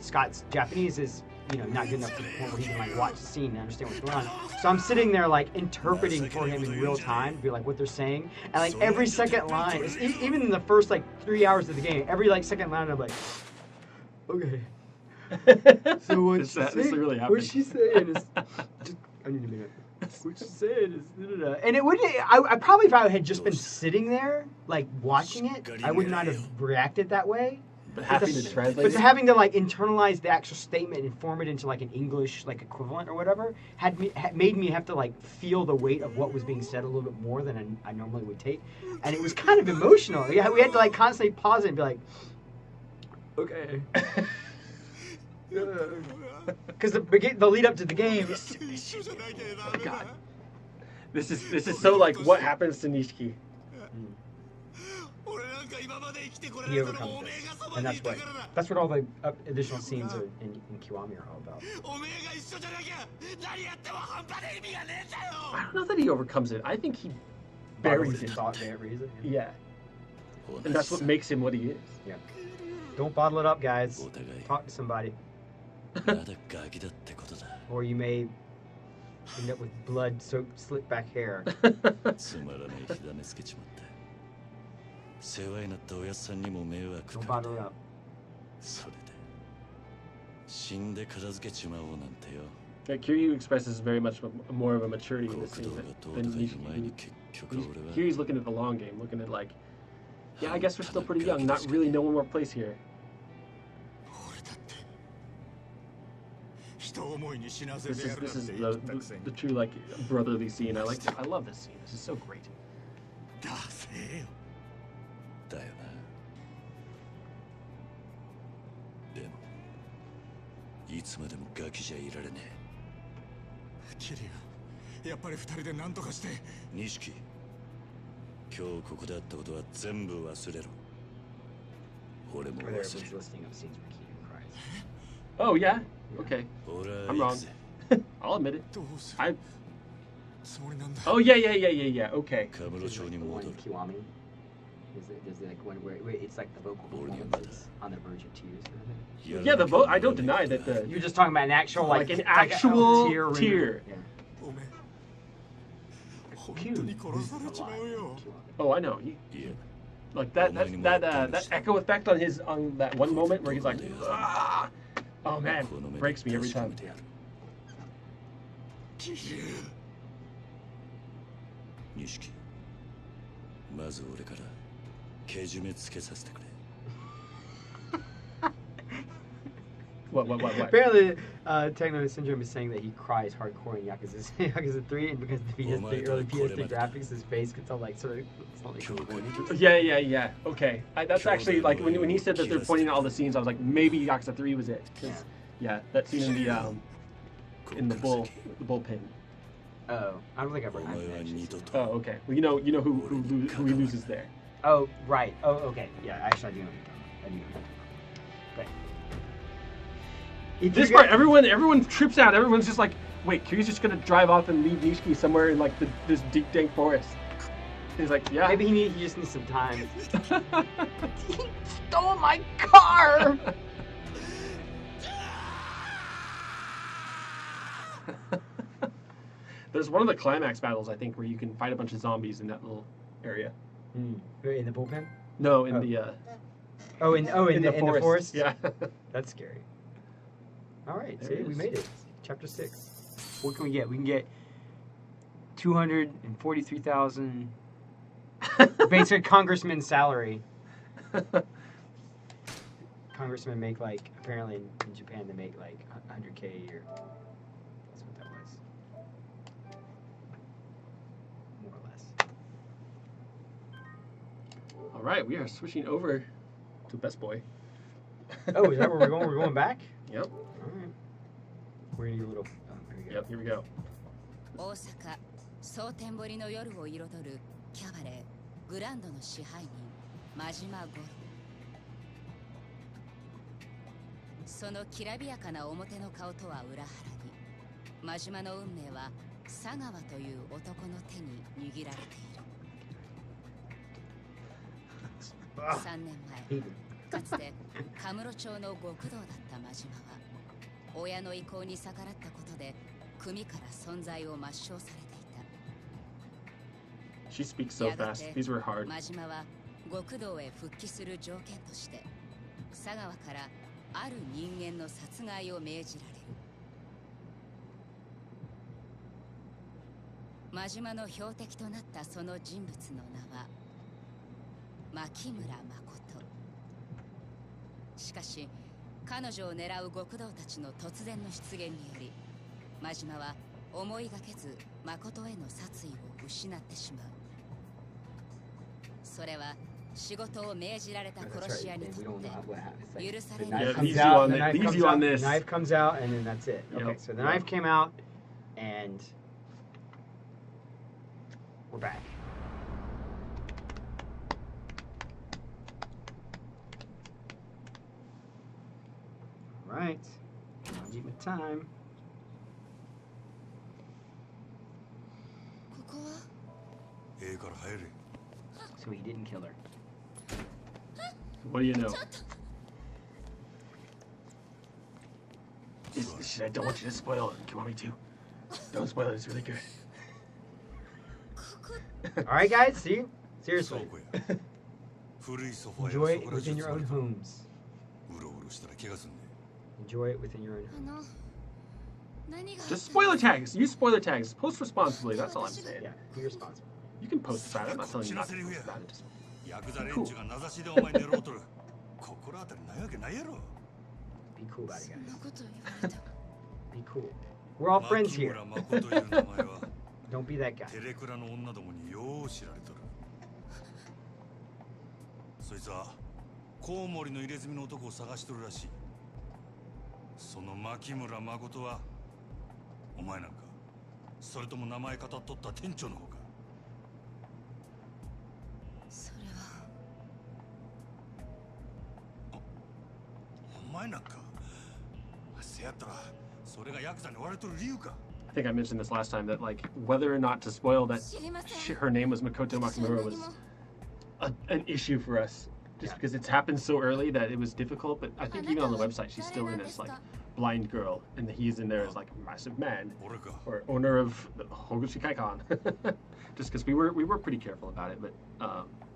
Scott's Japanese is, you know, not good enough to the point where he can like watch the scene and understand what's going on. So I'm sitting there like interpreting for him in real time, be like what they're saying, and like every second line, even in the first like 3 hours of the game, every like second line I'm like, okay. So what This really happened. what she's saying is, just, I need a minute. What she's saying is, and it wouldn't. I probably if I had just been sitting there like watching it, I would not have reacted that way. But having to translate But it. having to like internalize the actual statement and form it into like an English like equivalent or whatever made me have to like feel the weight of what was being said a little bit more than I normally would take, and it was kind of emotional. Yeah, we had to like constantly pause it and be like, okay, because the lead up to the game. God. This is so like what happens to Nishiki. He overcomes this, and that's what all the additional scenes in Kiwami are all about. I don't know that he overcomes it. I think he buries it. Thought buries it. Yeah. And that's what makes him what he is. Yeah. Don't bottle it up, guys. Talk to somebody, まだガキだってことだ or you may end up with blood-soaked, slick-back hair. つまらない火種つけちまった世話になったおやっさんにも迷惑 Don't かけ bottle て it up. それで死んで片付けちまおうなんてよ Yeah, Kiryu expresses very much more of a maturity in 国 this 道 scene がどう than とか言う前 Nishiki. に結局俺は Kiryu's looking at the long game, looking at like, yeah, I guess we're still pretty young, not really knowing our place here. 俺だって人思いに死なせ This てや is る this なん is て言ったくせ the に true like brotherly scene. I love this scene. This is so great. だせえよだよなでもいつまでもガキじゃいられねえキリュウやっぱり二人で何とかして錦今日ここであったことは全部忘れろ俺も Or there 忘 was れる listing of scenes where Kiryu cries. Oh yeah, okay, 俺は I'm 行 wrong. くぜ I'll admit it. どうす I るつもりなんだ oh yeah. Okay. カムロ There's 町 like に the 戻 one る in Kiwami. There's like one where it's like the vocal performances on the verge of tears. Yeah, the vote. I don't deny that the You're just talking about an actual Like an a actual tear. tear. Yeah. ごめん本当に殺されちまうよ oh I know he いや like that echo effect on that one moment where he's like ah! Oh man, breaks me every time. キリュウ錦まず俺からけじめつけさせてくれ What? Apparently, Techno Syndrome is saying that he cries hardcore in Yakuza 3, and because he has the early PS3 graphics, his face gets all like sort of. It's not like Yeah. Okay, that's actually like when he said that they're pointing out all the scenes, I was like maybe Yakuza 3 was it. 'Cause, yeah, that scene in the bullpen. Oh, I don't think I've ever お had 前は that. 二度と Oh, okay. Well, you know who he loses there. Oh, right. Oh, okay. Yeah, actually, I do know. I do know. Okay. This part, everyone trips out. Everyone's just like, wait, Kiryu's just gonna drive off and leave Nishiki somewhere in like this deep dank forest. He's like, yeah. Maybe he just needs some time. He stole my car. There's one of the climax battles, I think, where you can fight a bunch of zombies in that little area. In the bullpen? No, in Oh. the In the forest. Yeah. That's scary. All right, There see, it we is. made it. Chapter 6. What can we get? We can get 243,000 basic congressman salary. congressmen make like apparently in Japan they make like 100K a year. That's what that was. More or less. All right, we are switching over to Best Boy. Oh, is that where we're going? We're going back? Yep. All right. We're gonna do a little. Here we go. Yep, here we go. 大阪蒼天堀の夜を彩るキャバレーグランドの支配人真島五郎。そのきらびやかな表の顔とは裏腹に真島の運命は佐川という男の手に握られている。3年前かつてカムロ町の極道だった真島は親の意向に逆らったことで組から存在を抹消されていた。 She speaks so fast. These were hard. 真島は極道へ復帰する条件として佐川からある人間の殺害を命じられる。真島の標的となったその人物の名は牧村誠。しかし彼女を狙う極道たちの突然の出現により真島は思いがけず誠への殺意を失ってしまう。それは仕事を命じられた殺し屋にとって許されない。 Leaves you on this. The knife comes out and then that's it. Okay, Yep. so the knife came out and we're back. All right, give me time. ここはええから入れ。 So he didn't kill her. What do you know? I don't want you to spoil it. Do you want me to? Don't spoil it. It's really good. ここ All right, guys. See, seriously, 古いソファ enjoy や it そこら within 中 your 座 own れた。 homes. うろうろしたら怪我すんね。 Enjoy it within your own. 何が Just spoiler tags. Use spoiler tags. Post responsibly. That's all I'm saying. Yeah, be responsible. You can post about it. I'm not telling you not to post about it. Just ヤクザ連中が名指しでお前狙おうとる。心当たりないわけないやろ。 Be cool about it, そ guys. んなこと言われた。 Be cool. We're all friends 牧 here. 村誠という名前は Don't be that guy. テレクラの女どもによう知られとる。そいつはコウモリの入れ墨の男を探しとるらしい。その牧村誠はお前なんか、それとも名前語っとった店長の方か。それはお前なんか。せやったらそれがヤクザに追われとる理由か。 I think I mentioned this last time that like whether or not to spoil that 知りません。 her name was Makoto 私は Makimura 何 was も an issue for us. Just Yeah. because it's happened so early that it was difficult. But I think even on the website, she's still in as like blind girl, and he's in there as like massive man 俺か。 or owner of the Hogushi Kaikon. Just because we were pretty careful about it, but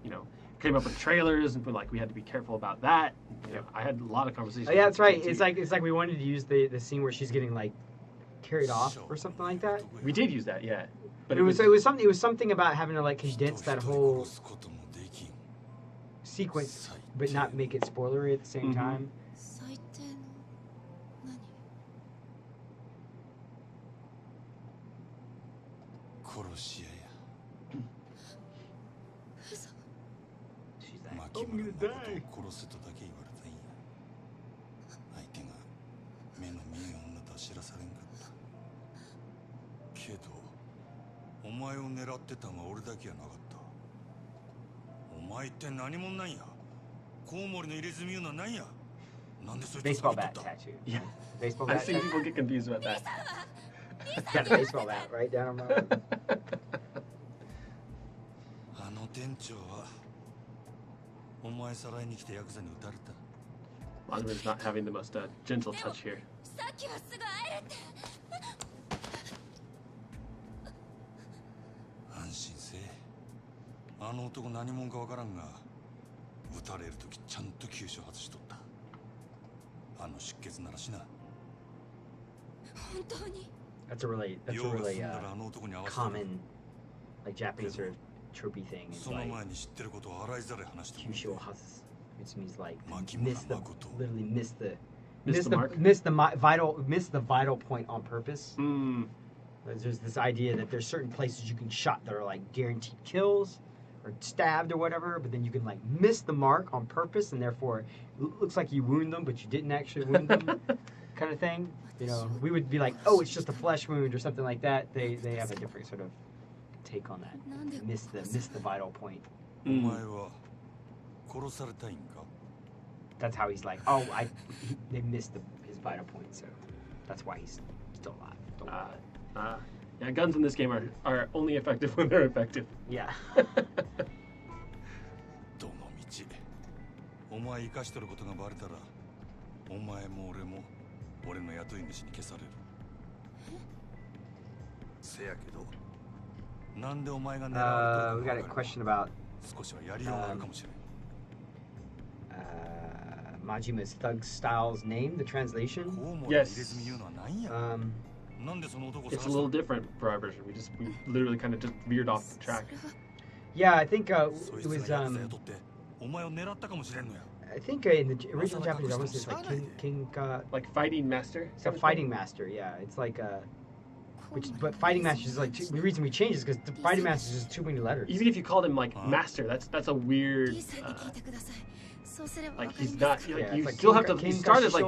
you know, came up with trailers and like we had to be careful about that. You know, I had a lot of conversations. Oh yeah, that's with right. the It's team. like we wanted to use the scene where she's getting like carried off or something like that. We did use that, yeah. But It was something about having to like condense that whole sequence, but not make it spoilery at the same Mhm. time. 最低の何殺し屋や。嘘 She's like, 牧村誠を殺せとだけ言われたんや。相手が目の見えん女とは知らされんかった。けどお前を狙ってたんは俺だけやなかった。お前って何者なんや。コウモリの入れ墨いうのは何や。なんでそいつ baseball を探 bat っとった。 tattoo. Yeah. Baseball I've bat. seen people get confused about that. Got a baseball bat right down on my arm. あの店長はお前さらいに来てヤクザに撃たれた。 Manuel's not having the most gentle touch here. さっきはすぐ会えるって。安心せえ。あの男何者かわからんが撃たれる時ちゃんと急所外しとった。あの出血ならしな。本当に That's a really 用が済んだ uh, らあの男に合わせたる。 common like Japanese sort of tropey thing. Is その like 前に知ってることを洗いざらい話してくれ。 Kyushu Hasus. which means like Miss miss the vital point on purpose. There's this idea that there's certain places you can shot that are like guaranteed kills or stabbed or whatever, but then you can like miss the mark on purpose and therefore it looks like you wound them, but you didn't actually wound them, kind of thing. You know, we would be like, oh, it's just a flesh wound or something like that. They have a different sort of take on that. Miss the vital point. That's how he's like, oh, they missed his vital point, so that's why he's still alive. Don't worry. Yeah, guns in this game are only effective when they're effective. Yeah. どの道お前生かしてることがバレたらお前も俺も俺の雇い主に消されるせやけどなんでお前が狙われ We got a question about 少しはやりようがあるかもしれん Majima's thug style's name, the translation. Yes. It's a little different for our version. We literally kind of just veered off the track. Yeah, I think it was. I think in the original Japanese, I want to say it's like King. Like fighting master. It's a fighting master. Yeah, it's like but fighting master is like the reason we changed is because the fighting master is just too many letters. Even if you called him like master, that's a weird. Like he's not. Like, you still have to. You started like.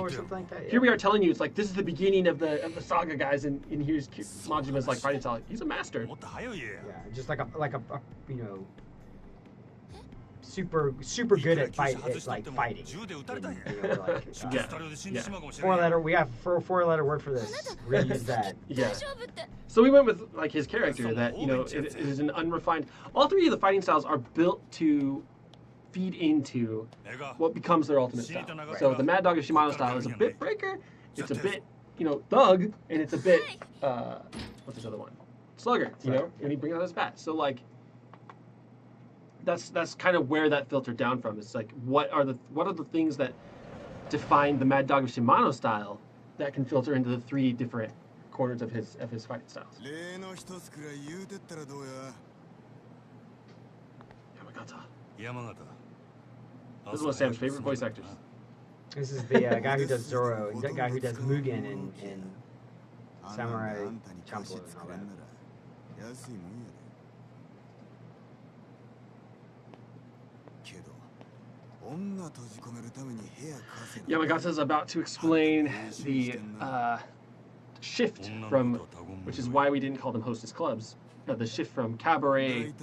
Here we are telling you it's like this is the beginning of the saga, guys, and here's Majima's like fighting style. He's a master. Yeah, just like a you know. Super good at fighting. You know, like, yeah. 4-letter. We have a 4-letter word for this. We're gonna use that. Yeah. So we went with like his character that it is an unrefined. All three of the fighting styles are built to feed into what becomes their ultimate style. So the Mad Dog of Shimano style is a bit breaker. It's a bit thug, and it's a bit what's this other one? Slugger. And he brings out his bat. So like. That's kind of where that filtered down from. It's like what are the things that define the Mad Dog of Shimano style that can filter into the three different corners of his fighting styles. Yamagata. This is one of Sam's favorite voice actors. This is the guy who does Zoro, and the guy who does Mugen in Samurai Champloo and all that. Yamagata is about to explain the shift from, which is why we didn't call them hostess clubs, the shift from cabaret,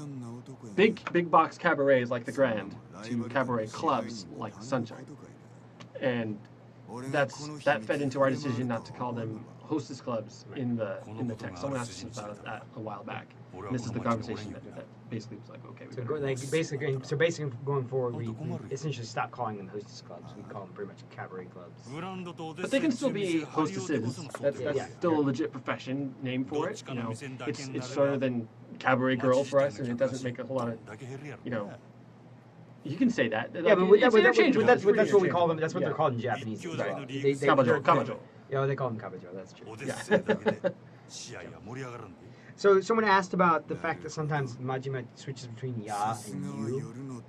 big box cabarets like the Grand, to cabaret clubs like the Sunshine. And that fed into our decision not to call them hostess clubs in the text. Someone asked us about that a while back. And this is the conversation that basically was like, okay. So basically going forward, we essentially stopped calling them hostess clubs. We call them pretty much cabaret clubs. But they can still be hostesses. That's still a legit profession name for it. It's shorter than cabaret girl for us, and it doesn't make a whole lot of, You can say that. Yeah, but that's what we call them. That's what they're called in Japanese. Right. Kabajo. Yeah, they call them kabajo. That's true. Yeah. So someone asked about the fact that sometimes Majima switches between ya and you.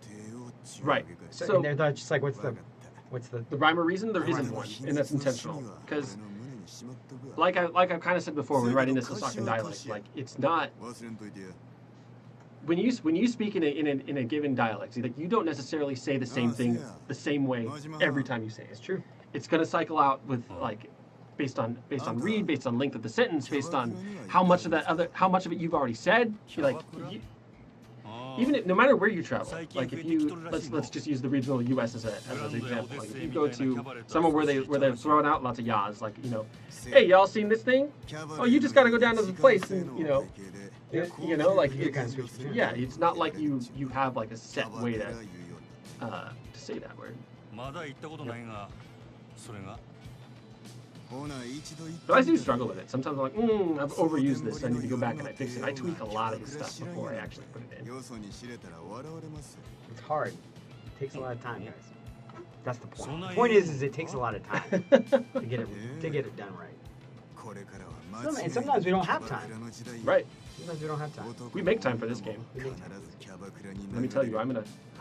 Right. So and they're just like, what's the rhyme or reason? There isn't one, and that's intentional. Because, like I've kind of said before, when writing this Osakan dialect, like it's not. When you speak in a given dialect, like you don't necessarily say the same thing the same way every time you say it. It's true. It's gonna cycle out with like. Based on read, based on length of the sentence, based on how much of it you've already said. No matter where you travel, like if you let's just use the regional U.S. as an example. Like if you go to somewhere where they're throwing out lots of yas, like hey, y'all seen this thing? Oh, you just got to go down to the place and like it's not like you have like a set way to say that word. But I do struggle with it. Sometimes I'm like, I've overused this. I need to go back and I fix it. I tweak a lot of this stuff before I actually put it in. It's hard. It takes a lot of time, guys. That's the point. The point is it takes a lot of time to get it done right. And sometimes we don't have time. Right. Sometimes we don't have time. We make time for this game. Let me tell you,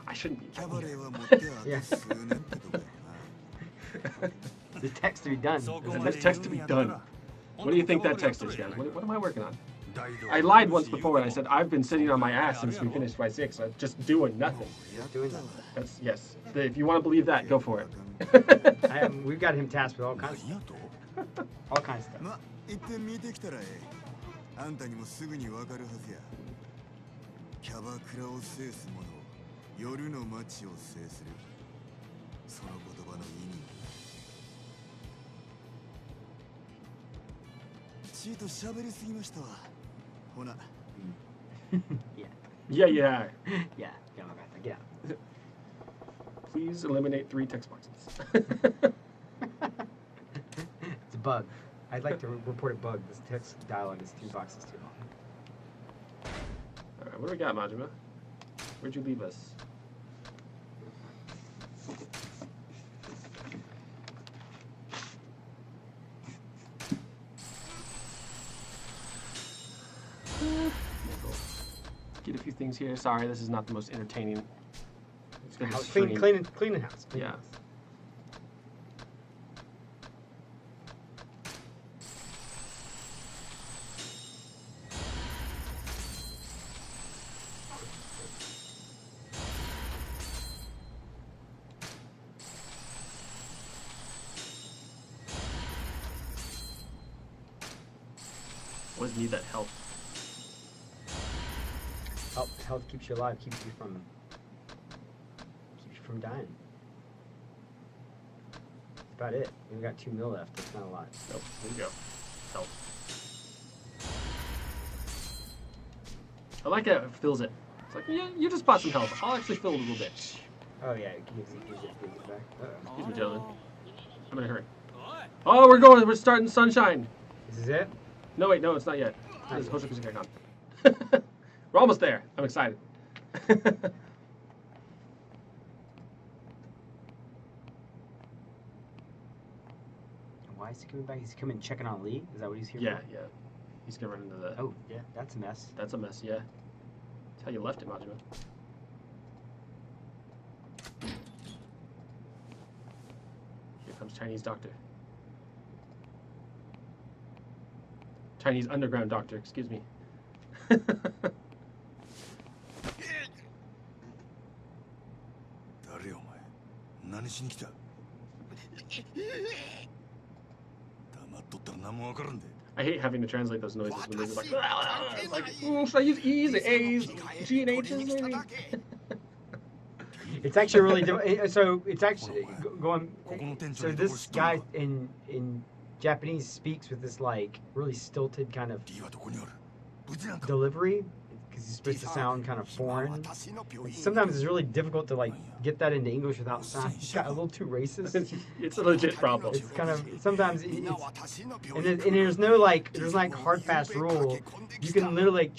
I shouldn't be. キャバレーは持ってあと数年ってとこやな。 There's text to be done. There's text to be done. What do you think that text is, guys? What am I working on? I lied once before when I said I've been sitting on my ass since we finished by 6, just doing nothing. Not doing that. That's yes. If you want to believe that, go for it. We've got him tasked with all kinds of stuff. All kinds of stuff. まあ、一遍見てきたらええ。あんたにもすぐにわかるはずや。キャバクラを制す者、夜の街を制する。その言葉の意味。ちーと喋りすぎましたわ。ほな。Yeah. Yeah, yeah. Yeah. Yeah, my God. Get out. Please eliminate 3 text boxes. It's a bug. I'd like to report a bug. This text dialogue is 3 boxes too long. All right, what do we got, Majima? Where'd you leave us? Get a few things here. Sorry, this is not the most entertaining. It's gonna be stream. Clean the house. Clean the Yeah. house. Always need that help. Health keeps you alive, keeps you from dying. That's about it. We've got 2 mil left. That's not a lot. Nope. Here we go. Help. I like how it fills it. It's like, yeah, you just bought some health. I'll actually fill it a little bit. Oh yeah, it gives it back. Uh-oh. Excuse me, gentlemen. I'm in a hurry. Oh, we're starting Sunshine. This is it? No, wait, no, it's not yet. Not It's yet. supposed to be on. We're almost there. I'm excited. Why is he coming back? He's coming checking on Lee? Is that what he's here Yeah, for? yeah. He's gonna run into the. Oh, yeah, that's a mess. That's a mess, yeah. That's how you left it, Majima. Here comes Chinese doctor. Chinese underground doctor, excuse me. 誰よお前。何しに来た。黙っとったら何もわからんで。 I hate having to translate those noises when they're just like, it's like, should I use E's, A's, G and H's maybe? It's actually really so it's actually going. So this guy in Japanese speaks with this like really stilted kind of リーはどこにおる。無事なんか。 delivery because he's supposed to sound kind of foreign. Sometimes it's really difficult to like get that into English without sounding. He's got a little too racist. It's a legit problem. It's kind of sometimes and there's no like hard fast rule. You can literally like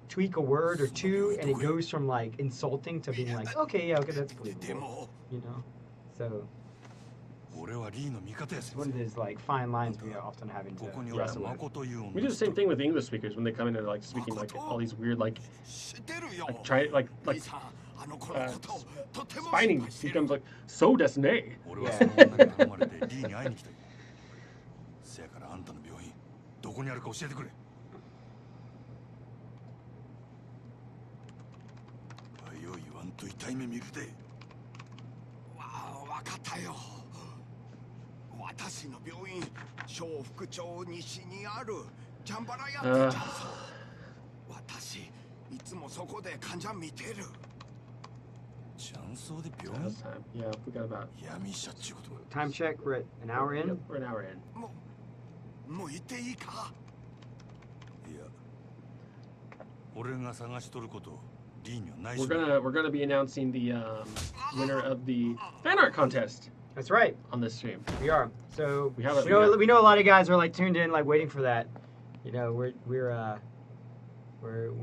tweak a word or two and it goes from like insulting to being like okay that's believable, you know. So 俺はリーの味方や it's 先 one 生。 of those like fine lines we are often having ここに to は wrestle with. 誠いう女。 We do the same thing with English speakers when they come in and like speaking like all these weird like try like spinning becomes like so desu ne. 俺はその女に頼まれてリーに会いに来た。せやからあんたの病院どこにあるか教えてくれ。わいを言わんと痛い目見るで。わかったよ。私の病院、小福町西にあるジャンバラヤってちゃんそう。私いつもそこで患者見てる。チャンソーで病院 Last time. Yeah, I forgot about. 闇医者っちゅうこと。 Time check. We're at an hour in. Yep, we're an hour in. もう行っていいか。いや、俺が探しとることリーには内緒。 We're gonna be announcing the winner of the fan art contest That's right. on this stream. We are. So We have it- we know a lot of guys are like tuned in, like waiting for that. You know, we're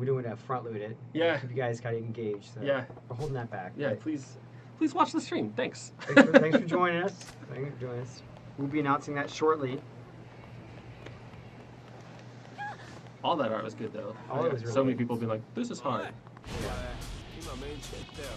doing a front load it. Yeah. Keep you guys kind of engaged. So Yeah. we're holding that back. Yeah, But please watch the stream. Thanks. thanks for joining us. Thanks for joining us. We'll be announcing that shortly. All that art was good though. All of it was So really many good. people have been like, "This is hard." 今メンチ行ったよ。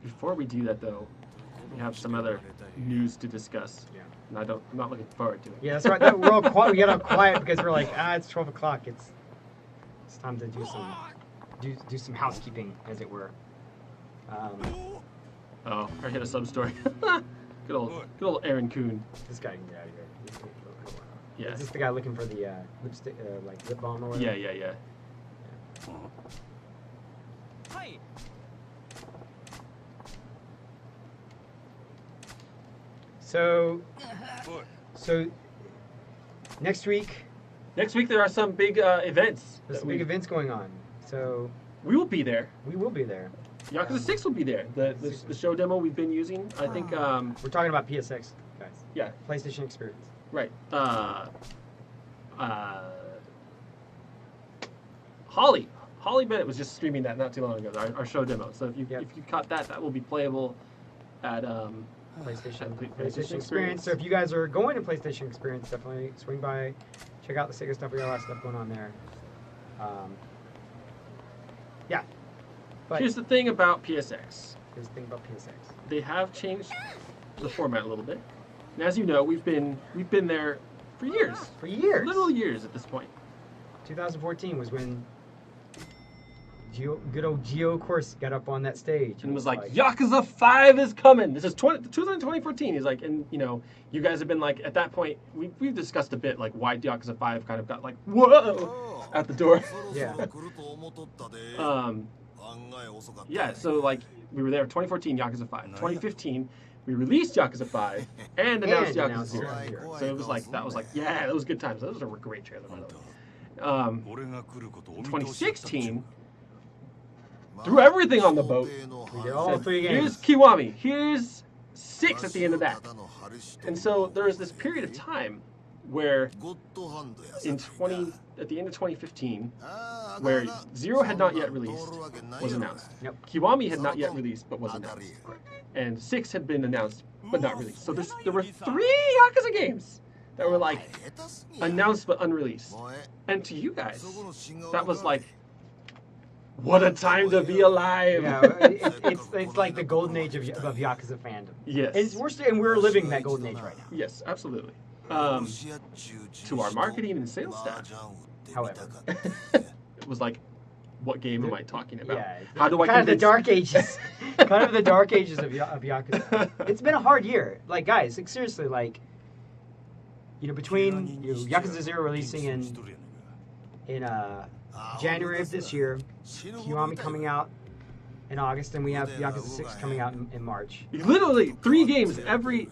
Before we do that, though, we have some other news to discuss. Yeah. And I'm not looking forward to it. Yeah, that's right. We're all quiet. We got all quiet because we're like, it's 12 o'clock. It's time to do some housekeeping, as it were. Oh, I hit a sub story. good old Aaron Kuhn. This guy can get out of here. Yeah. Is this the guy looking for the lipstick, like lip balm or whatever? Yeah. Hi. So next week Next week there are some big events. there's some big events going on. So We will be there. we will be there. Yakuza 6 will be there. The show demo we've been using. I think. We're talking about PSX, guys. Yeah. PlayStation Experience. Right. Holly Bennett was just streaming that not too long ago. Our show demo. So if you caught that, that will be playable at PlayStation Experience. So if you guys are going to PlayStation Experience, definitely swing by, check out the Sega stuff. We got a lot of stuff going on there. Yeah. But Here's the thing about PSX. here's the thing about PSX. They have changed the format a little bit. And as you know, we've been there for years. For years. Literal years at this point. 2014 was when good old Geo, of course, got up on that stage And was like, Yakuza 5 is coming. This is 2014. He's like, and you guys have been like, at that point, we've discussed a bit like why Yakuza 5 kind of got like, whoa, at the door. Yeah. Yeah, so like we were there 2014 Yakuza 5. 2015 we released Yakuza 5 and announced Yakuza 0. So it was like that was was good times. Those are a great trailer by the way. 2016 threw everything on the boat. We did all Said, 3 Here's games. Kiwami. Here's 6 at the end of that. And so there was this period of time where at the end of 2015, where 0 had not yet released, was announced. Yep. Kiwami had not yet released, but was announced. And 6 had been announced, but not released. So there were 3 Yakuza games that were like announced but unreleased. And to you guys, that was like, what a time to be alive! Yeah, it's like the golden age of Yakuza fandom. Yes. And we're living that golden age right now. Yes, absolutely. To our marketing and sales staff, However, it was like, what game am I talking about? yeah, How do I kind of the convince- dark ages, kind of the dark ages of Yakuza. It's been a hard year. Like guys, like seriously, like between Yakuza 0 releasing in January of this year, Kiwami coming out in August, and we have Yakuza 6 coming out in March. Literally 3 games every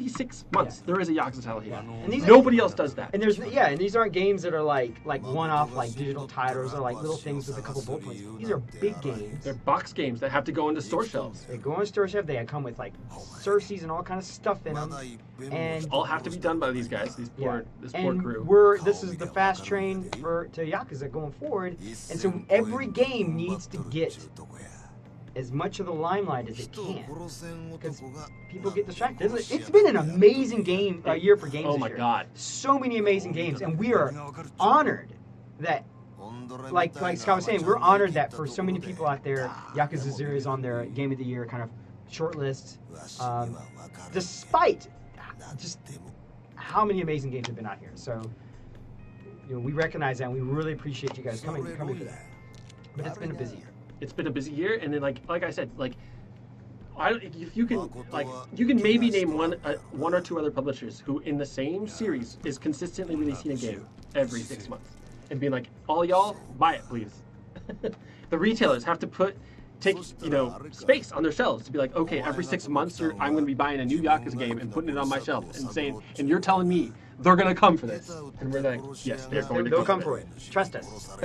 6 months. Yeah. There is a Yakuza title here. And these Nobody else does that. And and these aren't games that are like one-off like digital titles or like little things with a couple bullet points. These are big games. They're box games that have to go into store shelves. They go on store shelf. They come with like Cersei's and all kind of stuff in them, and All have to be done by these guys. This poor and crew. this is the fast train to Yakuza going forward, and so every game needs to get as much of the limelight as it can because people get distracted. It's been an amazing year for games. Oh this my year. God. So many amazing games, and we are honored that. Like Scott was saying, we're honored that for so many people out there, Yakuza 0 is on their Game of the Year kind of short list, despite just how many amazing games have been out here. So, we recognize that, and we really appreciate you guys coming for that. But it's been a busy year. It's been a busy year, and then like I said, if you can maybe name one or two other publishers who in the same series is consistently releasing a game every 6 months and being like, all y'all buy it, please. The retailers have to take space on their shelves to be like, okay, every 6 months I'm going to be buying a new Yakuza game and putting it on my shelf and saying, and you're telling me they're going to come for this, and we're like, yes, they're going to They'll come for for it. Trust us.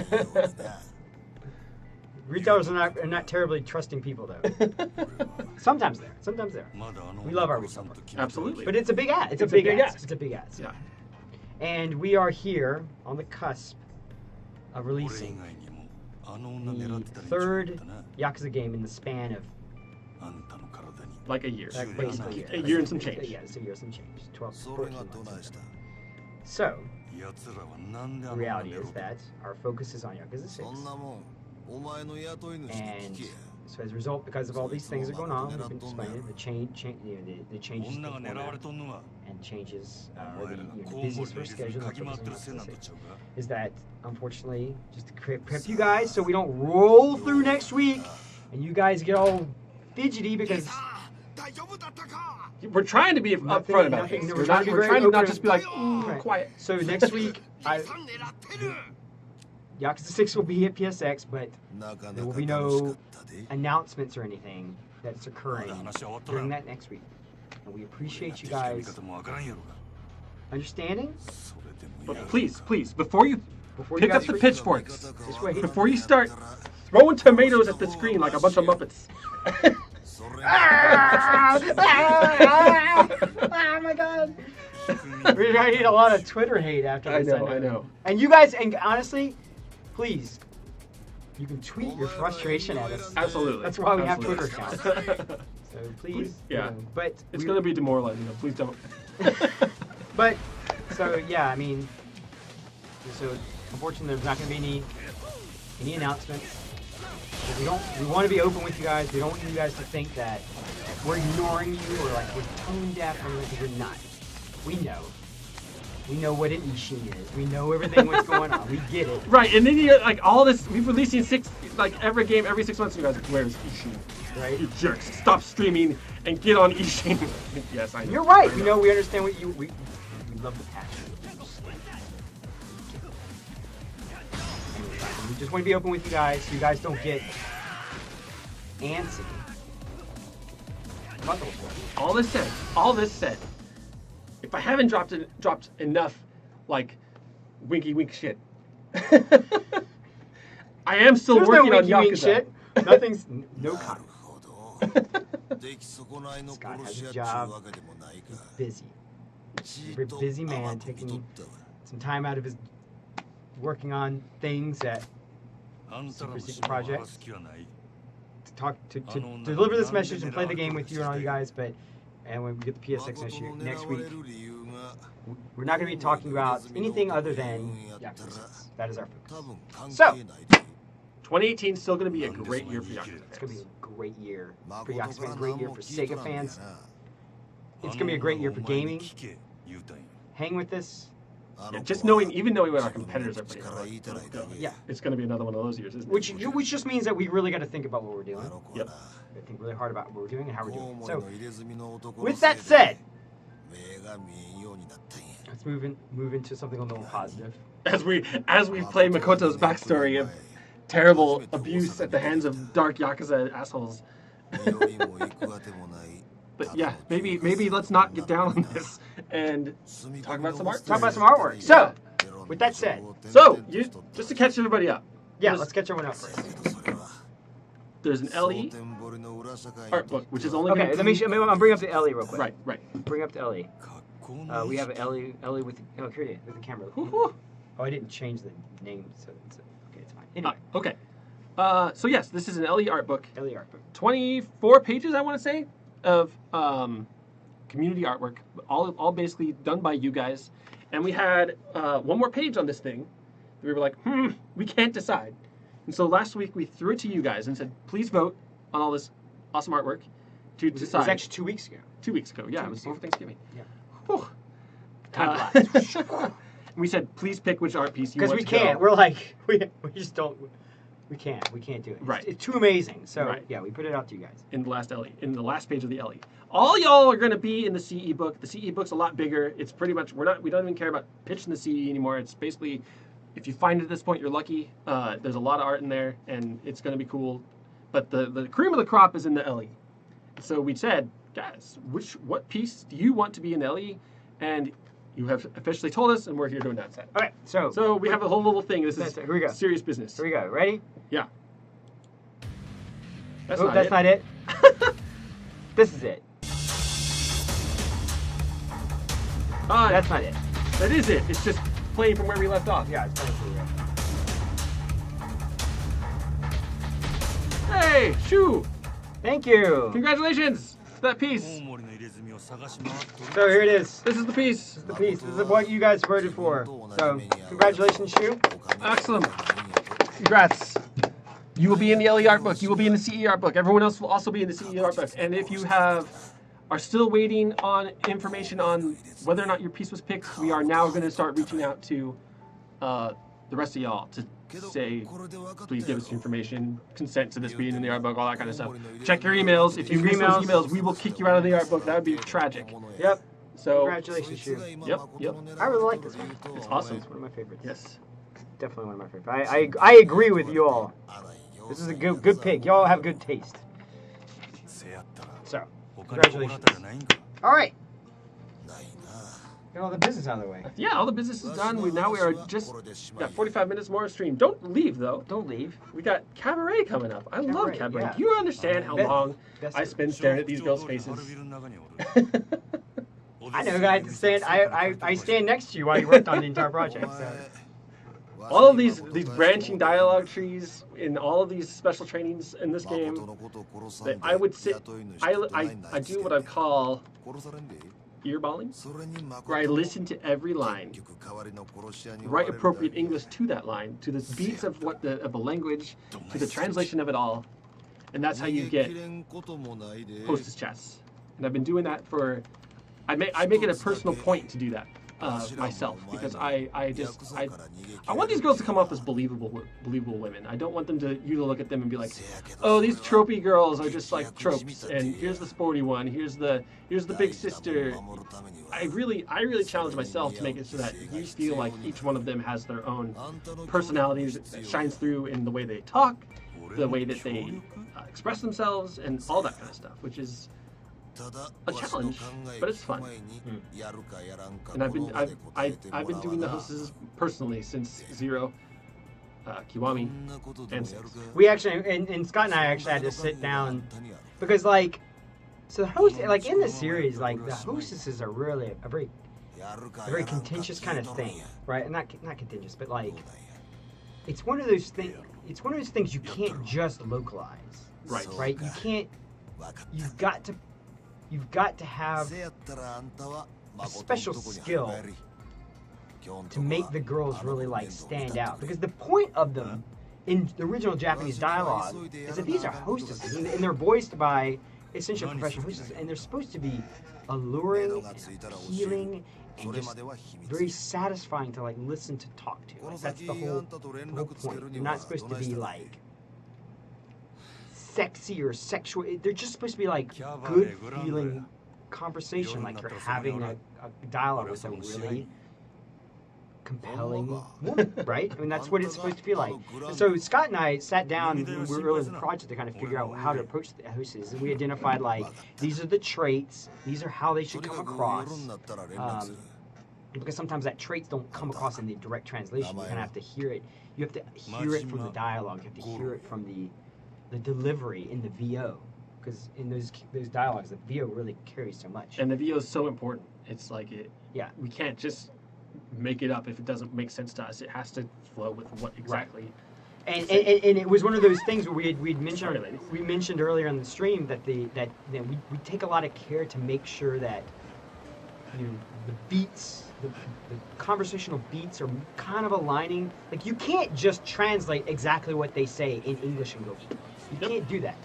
Retailers are not terribly trusting people though. Sometimes they're. We love our retail partners. Absolutely. But it's a big ask. It's a big ask. It's a big ask. Yeah. And we are here on the cusp of releasing the third Yakuza game in the span of like a year. Basically a year and some change. Yeah, it's a year and some change. 12, 14 months. So, the reality is that our focus is on Yakuza 6. And so as a result, because of all these things that are going on, we've been explaining the changes to the format and changes, or the busiest for schedule, that's what we're supposed to say, is that unfortunately, just to prep you guys so we don't roll through next week and you guys get all fidgety because we're trying to be upfront about it. We're trying to not just be like, quiet. So next week, Yakuza 6 will be at PSX, but there will be no announcements or anything that's occurring during that next week. And we appreciate you guys understanding. But please, before you pick up the pitchforks, just wait. before you start throwing tomatoes at the screen like a bunch of Muppets. Oh my god. We're gonna get a lot of Twitter hate after this. I know. And you guys, and honestly, please, you can tweet your frustration at us. Absolutely. That's why we have Twitter accounts. So please, yeah. But it's going to be demoralizing. Though. Please don't. But so yeah, I mean, so unfortunately, there's not going to be any announcements. We want to be open with you guys. We don't want you guys to think that we're ignoring you or like we're tone deaf or anything. We're not. We know. We know what an Ishin is. We know everything what's going on. We get it. Right, and then you like all this. We've releasing every game every 6 months. You guys, where's Ishin? Right. You jerks! Stop streaming and get on Ishin. Yes, I know. You're right. You know, we understand what you. We love the passion. We just want to be open with you guys, so you guys don't get antsy. All this said, if I haven't dropped enough, like, winky wink shit, I am still working on Yakuza. Shit. Nothing's no comment. Scott has a job. He's busy. He's a busy man, taking some time out of his working on things that super secret projects to deliver this message and play the game with you and all you guys. And when we get the PSX next week, we're not going to be talking about anything other than Yakuza 6. That is our focus. So, 2018 is still going to be a great year for Yakuza. It's going to be a great year for Yakuza, a great year for Sega fans. It's going to be a great year for gaming. Hang with us. Yeah, just even knowing what our competitors are putting out, yeah, it's going to be another one of those years, isn't it? Which just means that we really got to think about what we're doing. Yep. We think really hard about what we're doing and how we're doing it. So, with that said, let's move into something a little more positive. As we play Makoto's backstory of terrible abuse at the hands of dark Yakuza assholes. But yeah, maybe let's not get down on this and talk about some art. Talk about some artwork. So, with that said, just to catch everybody up. Yeah, let's catch everyone up first. There's an LE art book, which is only okay. I'll bring up the LE real quick. Right. Bring up the LE. We have an LE with here it is, with the camera. Woo-hoo. Oh, I didn't change the name, so it's okay. It's fine. Anyway. Okay. So yes, this is an LE art book. LE art book. 24 pages, I want to say, of community artwork, all basically done by you guys. And we had one more page on this thing. We were like, we can't decide. And so last week we threw it to you guys and said, please vote on all this awesome artwork to decide. It was actually 2 weeks ago. 2 weeks ago, yeah. It was before Thanksgiving. Yeah. Whew. Time flies. We said, please pick which art piece you want to Because we can't. We're like, we just don't. We can't do it. Right. It's too amazing. So yeah, we put it out to you guys. In the last LE, in the last page of the LE. All y'all are going to be in the CE book. The CE book's a lot bigger. It's pretty much we don't even care about pitching the CE anymore. It's basically, if you find it at this point, you're lucky. There's a lot of art in there, and it's going to be cool. But the cream of the crop is in the LE. So we said, guys, what piece do you want to be in the LE? And you have officially told us, and we're here to announce that. All right, so we have a whole little thing. This is here we go. Serious business. Here we go. Ready? Yeah. That's Oh, not that's it. not it. This is it. Ah, That's not it. that is it. It's just playing from where we left off. Yeah, it's playing for you. Hey, shoo! Thank you. Congratulations! That piece. So here it is. This is the piece. The piece. This is what you guys voted for. So congratulations, Shu. Excellent. Congrats. You will be in the LE art book. You will be in the CE art book. Everyone else will also be in the CE art book. And if you are still waiting on information on whether or not your piece was picked, we are now going to start reaching out to the rest of y'all to say, please give us information, consent to this being in the art book, all that kind of stuff. Check your emails. If you miss those emails, we will kick you out of the art book. That would be tragic. Yep. So, Congratulations, Shu. Yep. I really like this one. It's awesome. It's one of my favorites. Yes. Definitely one of my favorites. I agree with you all. This is a good pick. Y'all have good taste. So, congratulations. All right. Get all the business out of the way. Yeah, all the business is done. We are just got 45 minutes more of stream. Don't leave though. Don't leave. We got cabaret coming up. I love Cabaret, cabaret. yeah. Do you understand how long Best- I spend staring at these girls' faces? I know. I stand next to you while you worked on the entire project. So. All of these branching dialogue trees in all of these special trainings in this game, that I would sit. I do what I call earballing, where I listen to every line, write appropriate English to that line, to the beats of the language, to the translation of it all, and that's how you get hostess chats. And I've been doing that for. I make it a personal point to do that myself, because I want these girls to come off as believable women. I don't want them to you to look at them and be like, oh, these tropey girls are just like tropes, and here's the sporty one, here's the big sister. I really challenge myself to make it so that you feel like each one of them has their own personality that shines through in the way they talk, the way that they express themselves, and all that kind of stuff, which is a challenge, but it's fun. And I've been doing the hostesses personally since 0, Kiwami, and 6. We actually, and Scott and I actually had to sit down because, so the host, in this series, the hostesses are really a very contentious kind of thing, right? And not contentious, but it's one of those things. It's one of those things you can't just localize, Right? Right? You can't. You've got to have a special skill to make the girls really stand out, because the point of them in the original Japanese dialogue is that these are hostesses, and they're voiced by essentially professional hostesses, and they're supposed to be alluring, and appealing, and just very satisfying to listen to talk to. That's the whole point. They're not supposed to be sexy or sexual. They're just supposed to be good feeling conversation, like you're having a dialogue with a really compelling woman, right? I mean, that's what it's supposed to be like. And so Scott and I sat down when we were early in the project to kind of figure out how to approach the hostesses, and we identified these are the traits, these are how they should come across, because sometimes that traits don't come across in the direct translation. You kind of have to hear it. You have to hear it from the dialogue. You have to hear it from the delivery in the VO, because in those dialogues, the VO really carries so much. And the VO is so important. It's Yeah. We can't just make it up if it doesn't make sense to us. It has to flow with what exactly. Right. And it was one of those things where we mentioned earlier in the stream that we take a lot of care to make sure that the beats, the conversational beats are kind of aligning. You can't just translate exactly what they say in English and go. You can't do that.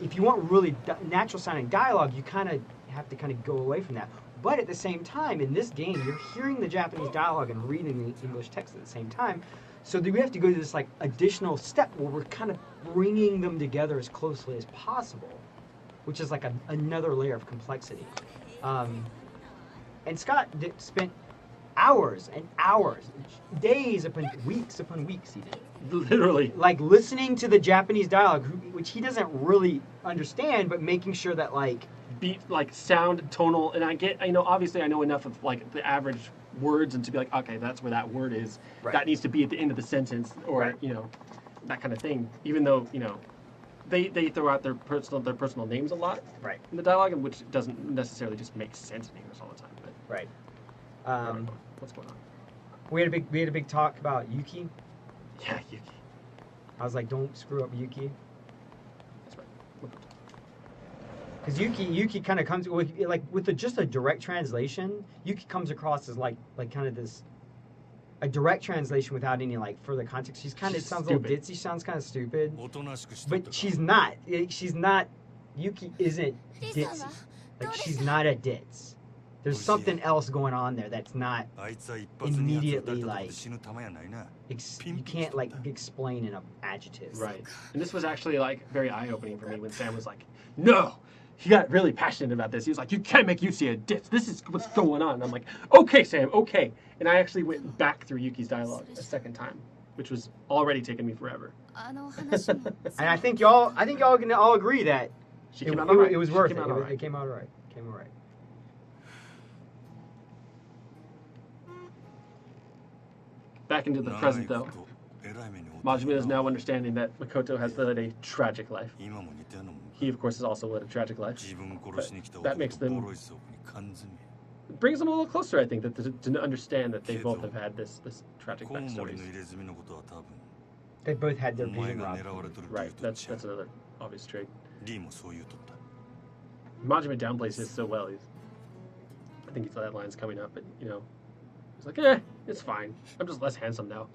If you want really natural sounding dialogue, you kind of have to go away from that. But at the same time, in this game, you're hearing the Japanese dialogue and reading the English text at the same time. So we have to go to this additional step where we're kind of bringing them together as closely as possible, which is another layer of complexity. And Scott spent hours and hours, days upon weeks even. Literally. Listening to the Japanese dialogue, which he doesn't really understand, but making sure that beat, sound, tonal, and obviously I know enough of the average words, and to be okay, that's where that word is. Right. That needs to be at the end of the sentence, or right. That kind of thing. Even though they throw out their personal names a lot Right. in the dialogue, and which doesn't necessarily just make sense in English all the time. But Right. what's going on? We had a big talk about Yuki. Yeah, Yuki. I was like, don't screw up Yuki. That's right. Because Yuki kind of comes like with just a direct translation. Yuki comes across as like kind of this a direct translation without any like further context. She's kind of sounds stupid. a little ditzy. Sounds kind of stupid. おとなしくしとった But か she's not. She's not. Yuki isn't ditzy. Like she's not a ditz. There's something else going on there that's not. あいつは一発にやつを撃たれ Immediately たとこ like で死ぬ玉やないな you can't like explain in an adjective. Right. And this was actually like very eye-opening for me when Sam was like, "No." He got really passionate about this. He was like, "You can't make Yuki a ditz. This is what's going on." And I'm like, "Okay, Sam, okay." And I actually went back through Yuki's dialogue a second time, which was already taking me forever. あの話も And I think y'all can all agree that She it, came out it- alright. it was She worth came it. out alright. It came out alright. Came alright. Back into the present, though. えらい目に遭う Majima is now understanding that Makoto has led a tragic life. 今も似たようなもん He, of course, has also led a tragic life. 自分殺しに来た That makes 男 them- とボロい倉庫に缶詰 It brings them a little closer, I think, to understand that they both have had this tragic コウモリ backstories. の入れ墨のことは多分 They both had お their 前 vision が robbed. 狙われとる理 Right, 由と that's 違う another obvious trait. リーもそう言うとった Majima downplays his so well. I think that line's coming up, but you know, he's like, it's fine. I'm just less handsome now.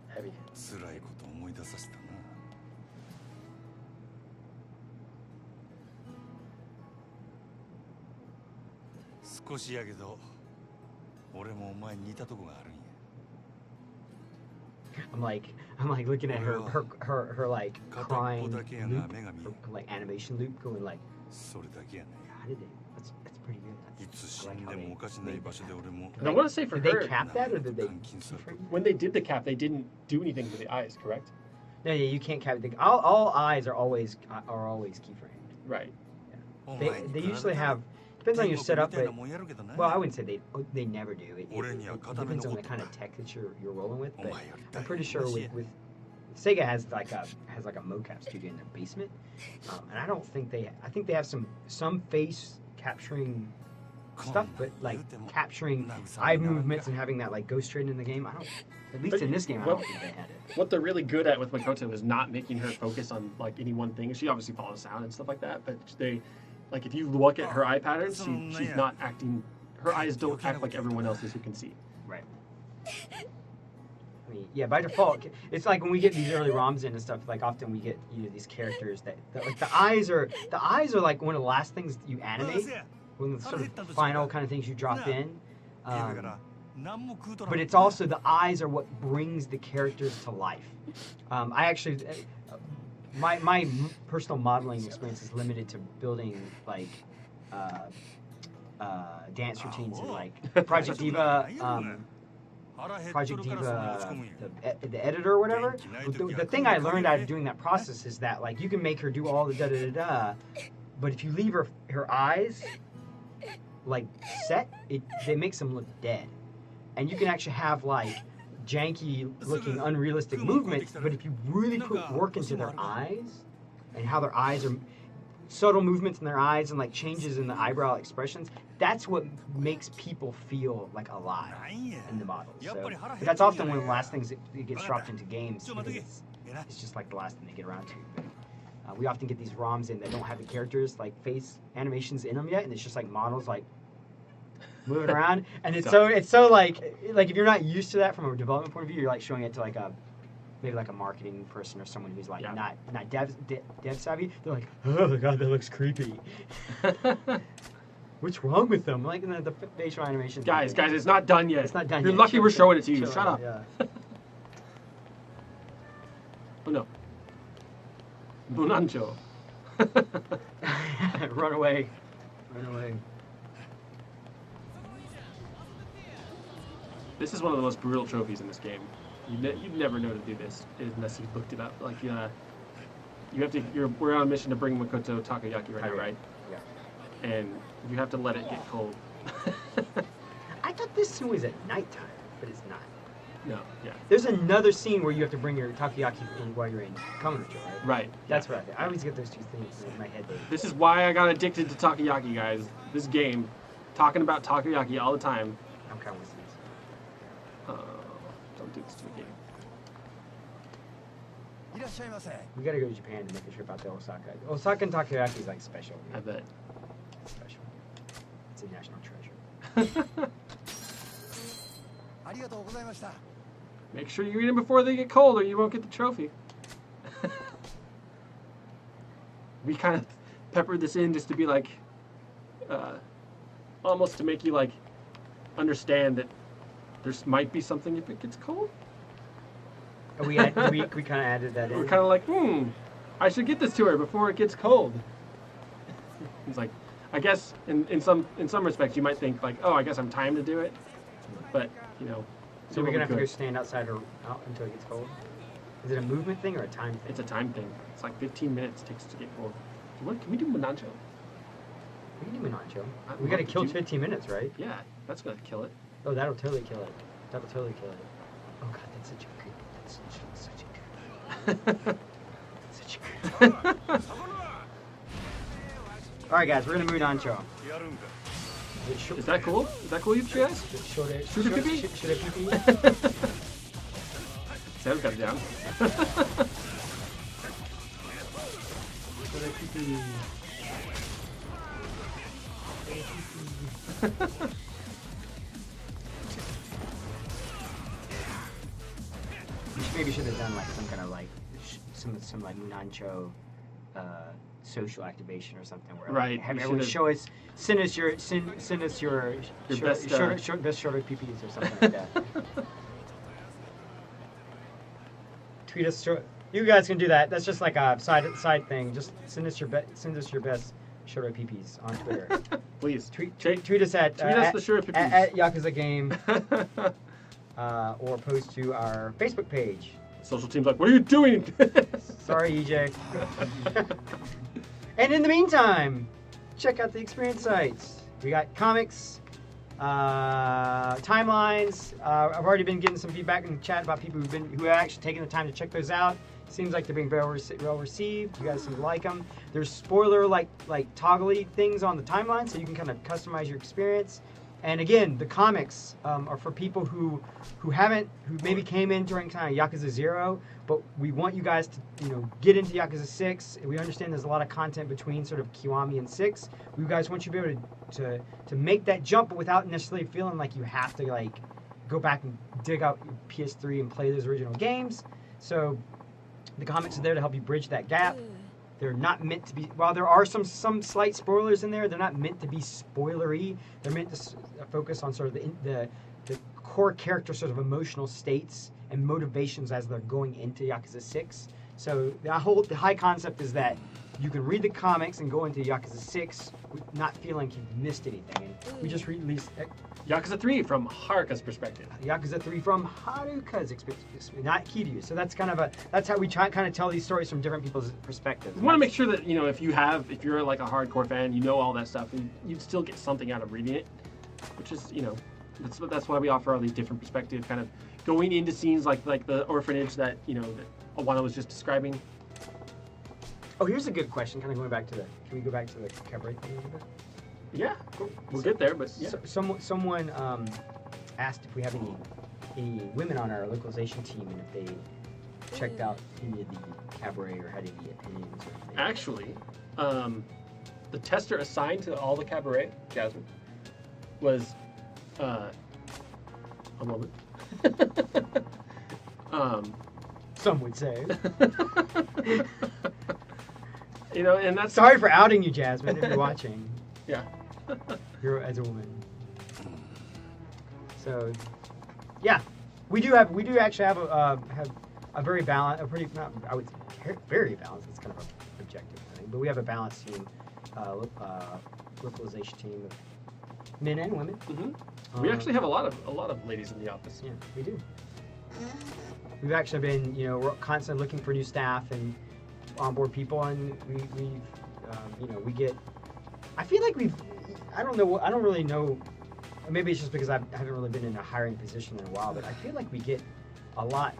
Heavy. 辛いこと思い出させたな少しやけど俺もお前に似たとこがあるんや I'm like looking at her like crying loop, 片っぽだけやが目が見え her, like animation loop going like それだけやね how did they that's pretty good. いつ死んでもおかしない場所で俺も And I want to say for Did they her, cap that or did they 監禁された when they did the cap, they didn't do anything to the eyes, correct? No, yeah, you can't cap it. All eyes are always keyframed. Right. お前 They に usually 体 have depends on your 天国 setup, みたいな but もんやるけどな well, I wouldn't say they never do. It 俺には片目 depends on 残 the っと kind る of tech that you're rolling with. お But 前より I'm だいぶ pretty sure マシや with Sega has like a mocap studio in their basement, and I don't think I think they have some face capturing stuff, but like capturing eye movements and having that like go straight in the game. I don't. At least But in this game, I what- don't think they had it. What they're really good at with Makoto is not making her focus on like any one thing. She obviously follows sound and stuff like that, but they, like, if you look at her eye patterns, she's not acting. Her eyes don't act like everyone else's who can see. Right. I mean, yeah, by default, it's like when we get these early ROMs in and stuff. Like often we get these characters that like the eyes are like one of the last things you animate, one of the sort of final kind of things you drop in. ゲームから何も食うとらん But it's also the eyes are what brings the characters to life. I actually, my personal modeling experience is limited to building like dance routines and like Project Diva. 腹減っと Project るからそんな落ち込 Diva, むんや the editor or whatever. The thing I learned out of doing that process is that like you can make her do all the da da da da, but if you leave her eyes like set, it makes them look dead, and you can actually have like janky looking unrealistic movements. But if you really put work into their eyes and how their eyes are subtle movements in their eyes and like changes in the eyebrow expressions, that's what makes people feel like alive なんや in the models. やっ So ぱり腹 but 減っ that's とるん often や one ない of the last things that gets dropped into games ちょっと待っ because とけえな it's just like the last thing they get around to. We often get these ROMs in that don't have the characters like face animations in them yet, and it's just like models like moving around, and it's so like if you're not used to that from a development point of view, you're like showing it to like maybe like a marketing person or someone who's like Yeah. not dev savvy. They're like, oh god, that looks creepy. What's wrong with them? Like the facial animation. guys, it's not done yet. It's not done You're yet. lucky Chill, we're chill, showing it to you. chill Shut out, up. yeah. Oh no. Bunancho. Run away. Run away. This is one of the most brutal trophies in this game. You'd never know to do this unless you looked it up. Like, you have to. We're on a mission to bring Makoto Takoyaki right now, right? Yeah. and you have to let it get cold. I thought this scene was at nighttime, but it's not. No, yeah. There's another scene where you have to bring your takoyaki in while you're in Kamurocho, right? Right. That's right. I always get those two things in my head. This is why I got addicted to takoyaki, guys. This game, talking about takoyaki all the time. I'm kind of with these. Don't do this to the game. We gotta go to Japan to make a trip out to Osaka. Osaka and takoyaki is like special. I bet. Special. It's a national treasure. Make sure you eat them before they get cold or you won't get the trophy. We kind of peppered this in just to be like, almost to make you like understand that there might be something if it gets cold. And we kind of added that in. We're kind of like, I should get this to her before it gets cold. It's like, I guess in some respects you might think like, oh, I guess I'm timed to do it, but you know. So we're gonna have to go stand outside or out until it gets cold? Is it a movement thing or a time thing? It's a time thing. It's like 15 minutes it takes to get cold. Can we do Monancho? We can do Monancho. We gotta kill 15 minutes, right? Yeah, that's gonna kill it. Oh, that'll totally kill it. That'll totally kill it. Oh god, that's such a good. Such a good. All right, guys, we're gonna move Monancho. Is that cool? Is that cool, you guys? Shoot a pee-pee? Shoot a pee-pee? Sam's got it down. Maybe should have done like some kind of like some like Monancho social activation or something where right. Like, have everyone send us your best short PPs or something like that. Tweet us short. You guys can do that. That's just like a side thing. Just send us your best short PPs on Twitter. Please tweet us at the short PPs at Yakuza Game or post to our Facebook page. Social team's like, what are you doing? Sorry, EJ. And in the meantime, check out the experience sites. We got comics, timelines. I've already been getting some feedback in the chat about people who have actually taken the time to check those out. Seems like they're being well received. You guys seem to like them. There's spoiler like toggly things on the timeline, so you can kind of customize your experience. And again, the comics are for people who maybe came in during kind of Yakuza 0, but we want you guys to get into Yakuza 6. We understand there's a lot of content between sort of Kiwami and 6. We guys want you to be able to make that jump, but without necessarily feeling like you have to like go back and dig out your PS3 and play those original games. So the comics are there to help you bridge that gap. They're not meant to be, while there are some slight spoilers in there, they're not meant to be spoilery. They're meant to focus on sort of the core character sort of emotional states and motivations as they're going into Yakuza 6. So the high concept is that you can read the comics and go into Yakuza 6 not feeling like you've missed anything. And we just released Yakuza 3 from Haruka's perspective. Yakuza 3 from Haruka's perspective, not Kiryu's. So that's kind of that's how we kind of tell these stories from different people's perspectives. We want to make sure that if you're like a hardcore fan, you know all that stuff, and you'd still get something out of reading it, which is that's why we offer all these different perspectives, kind of going into scenes like the orphanage that that Awana was just describing. Oh, here's a good question. Kind of going back to can we go back to the cabaret thing a little bit? Yeah, we'll get there, but yeah. Someone asked if we have any women on our localization team and if they checked out any of the cabaret or had any opinions or anything. Actually, the tester assigned to all the cabaret, Jasmine, was a woman. Some would say. And that's sorry for outing you, Jasmine, if you're watching. Yeah. You're as a woman. So, yeah, we do actually have a very balanced, very balanced. It's kind of objective thing, but we have a balanced team, localization team of men and women. Mm-hmm. We actually have a lot of ladies in the office. Yeah, we do. We've actually been, we're constantly looking for new staff and onboard people, and we get. I feel like I don't know. I don't really know. Maybe it's just because I haven't really been in a hiring position in a while. But I feel like we get a lot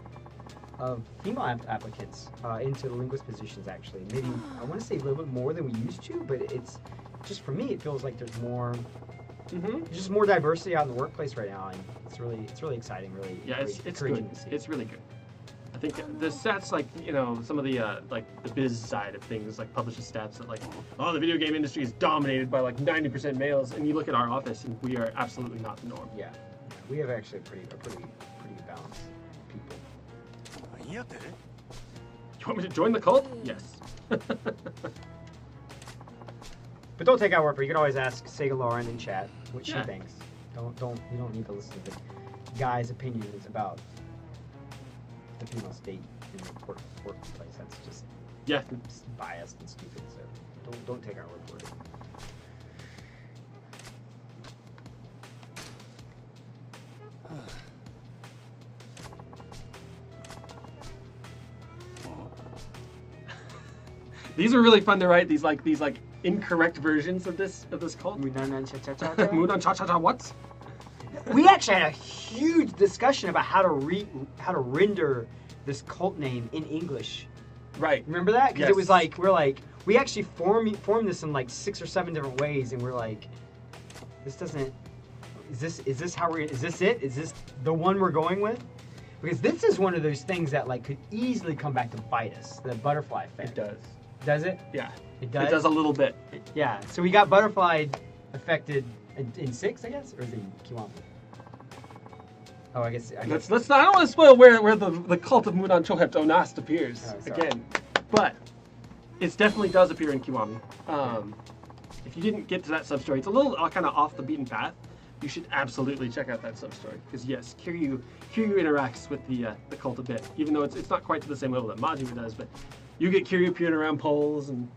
of female applicants into the linguist positions. Actually, maybe I want to say a little bit more than we used to. But it's just for me, it feels like there's more. There's just more diversity out in the workplace right now, and it's really exciting. Really, it's encouraging good. to see. It's really good. I think the stats, like, you know, some of the like the biz side of things, like publishes stats that like, oh, the video game industry is dominated by like 90% males, and you look at our office, and we are absolutely not the norm. Yeah, we have actually a pretty balanced people. You want me to join the cult? Yes. But don't take our word for it. You can always ask Sega Lauren in chat what she Yeah. thinks. You don't need to listen to the guy's opinions about the female state in the workplace. That's just biased and stupid. So don't take our word for it. These are really fun to write. These incorrect versions of this cult. Munan cha-cha-cha. Mudan cha cha cha what? We actually had a huge discussion about how to render this cult name in English. Right. Remember that? Because Yes. it was like we actually formed this in like 6 or 7 different ways, and we're like, this doesn't. Is this it? Is this the one we're going with? Because this is one of those things that like could easily come back to bite us. The butterfly effect. It does. Does it? Yeah. It does. It does a little bit. Yeah. So we got butterfly affected in 6, I guess, or is it in Kiwami? Oh, I guess. Let's not. I don't want to spoil where the cult of Mudan Chohept Onast appears again, but it definitely does appear in Kiwami. If you didn't get to that sub story, it's a little kind of off the beaten path. You should absolutely check out that sub story because yes, Kiryu interacts with the cult a bit, even though it's not quite to the same level that Majima does. But you get Kiryu appearing around poles and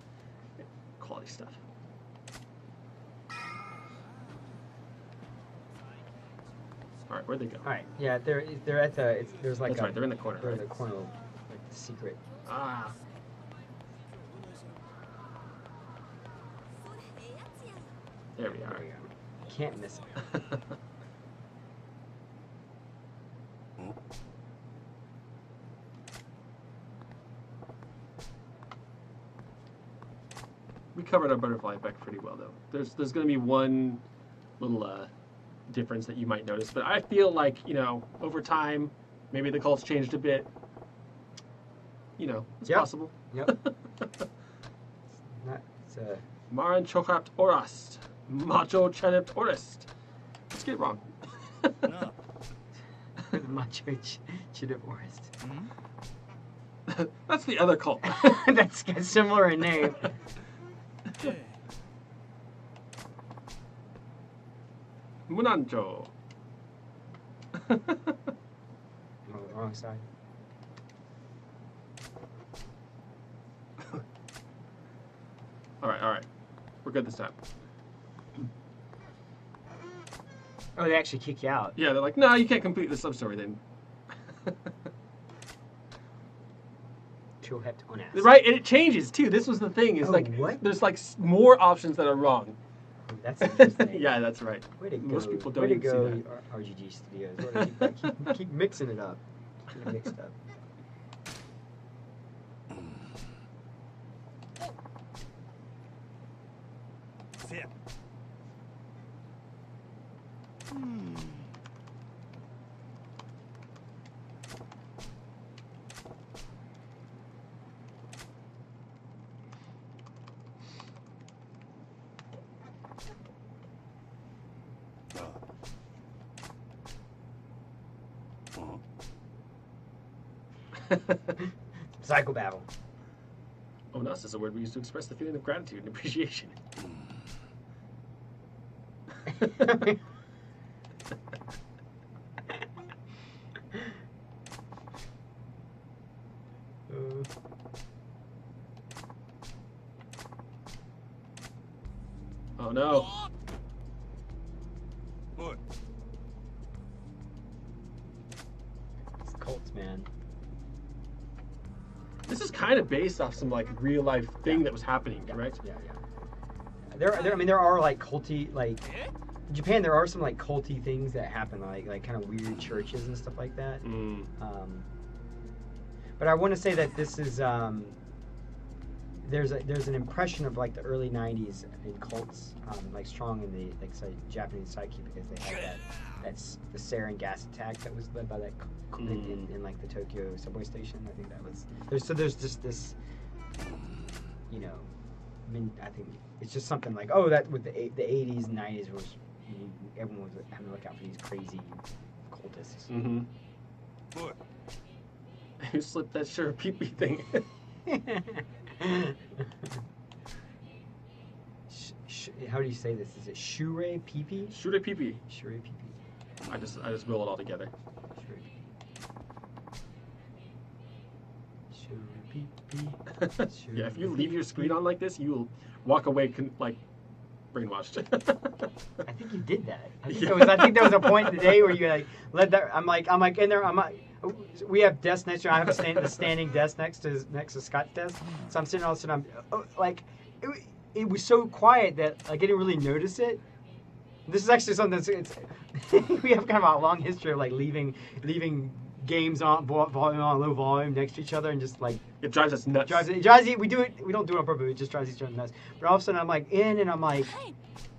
quality stuff. All right, where'd they go? All right. Yeah, they're at the. There's like. That's right. They're in the corner. They're in right? the corner, like the secret. Ah. There we are. There we go. Can't miss it. We covered our butterfly effect pretty well, though. There's going to be one little difference that you might notice, but I feel like, you know, over time, maybe the cult's changed a bit. You know, it's possible. Yep. It's Maran Chokapt Orast. Macho Chenept Orist. Let's get it wrong. Macho Chidip Forest. That's the other cult. That's similar in name. Munancho. Oh, wrong side. All right. We're good this time. Oh, they actually kick you out. Yeah, they're like, no, you can't complete the sub-story then. Chohept Onas. Right, and it changes too. This was the thing. Is what? There's like more options that are wrong. Oh, that's interesting. Yeah, that's right. Way to Most go. people don't Way to even go, see that. RGG Studios. Way to keep mixing it up. Keep it mixed up. Psychobabble. Onas is a word we use to express the feeling of gratitude and appreciation. Oh no. It's cults, man. This is kind of based off some like real life thing that was happening, correct? Yeah. there are like culty, like in Japan there are some like culty things that happen, like kind of weird churches and stuff like that. But I want to say that this is there's an impression of like the early '90s in cults, like strong in the Japanese psyche, because they had that's the sarin gas attack that was led by that in like the Tokyo subway station. I think that was there's just this, you know, I mean, I think it's just something like, oh, that with the 80s and 90s was everyone was having to look out for these crazy cultists. Boy. Who slipped that shirt pee-pee thing? How do you say this? Is it shure pee-pee? Shure pee-pee. Shure pee-pee. I just roll it all together. Shure pee-pee. Yeah, if you leave your screen on like this, you will walk away like brainwashed. I think you did that. I think there was a point in the day where you like let that. I'm like in there. We have desks next to. I have a standing desk next to Scott's desk. So I'm sitting all of a sudden. It was so quiet that like, I didn't really notice it. This is actually something that's we have kind of a long history of like leaving games on volume on low volume next to each other and just like it drives us nuts. It drives we do it. We don't do it on purpose. It just drives each other nuts. But all of a sudden I'm like in and I'm like,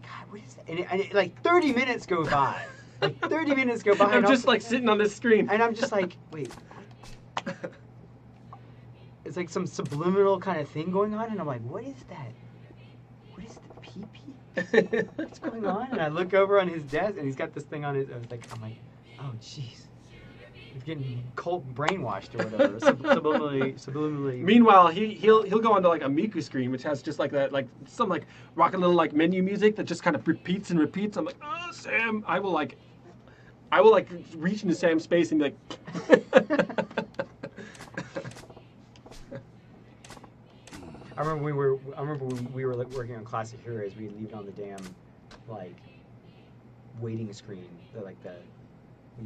God, what is that? And it like 30 minutes go by. Like 30 minutes go by. I'm just like sitting on this screen. And I'm just like, wait. It's like some subliminal kind of thing going on, and I'm like, what is that? What is the pee-pee? What's going on? And I look over on his desk, and he's got this thing on his. I'm like, oh jeez. He's getting cult brainwashed or whatever. Subliminally. Meanwhile, he'll go onto like a Miku screen, which has just like that, like some like rockin' little like menu music that just kind of repeats and repeats. I'm like, oh Sam, I will like reach into Sam's space and be like. I remember when we were like, working on Classic Heroes, we'd leave it on the damn like waiting screen, when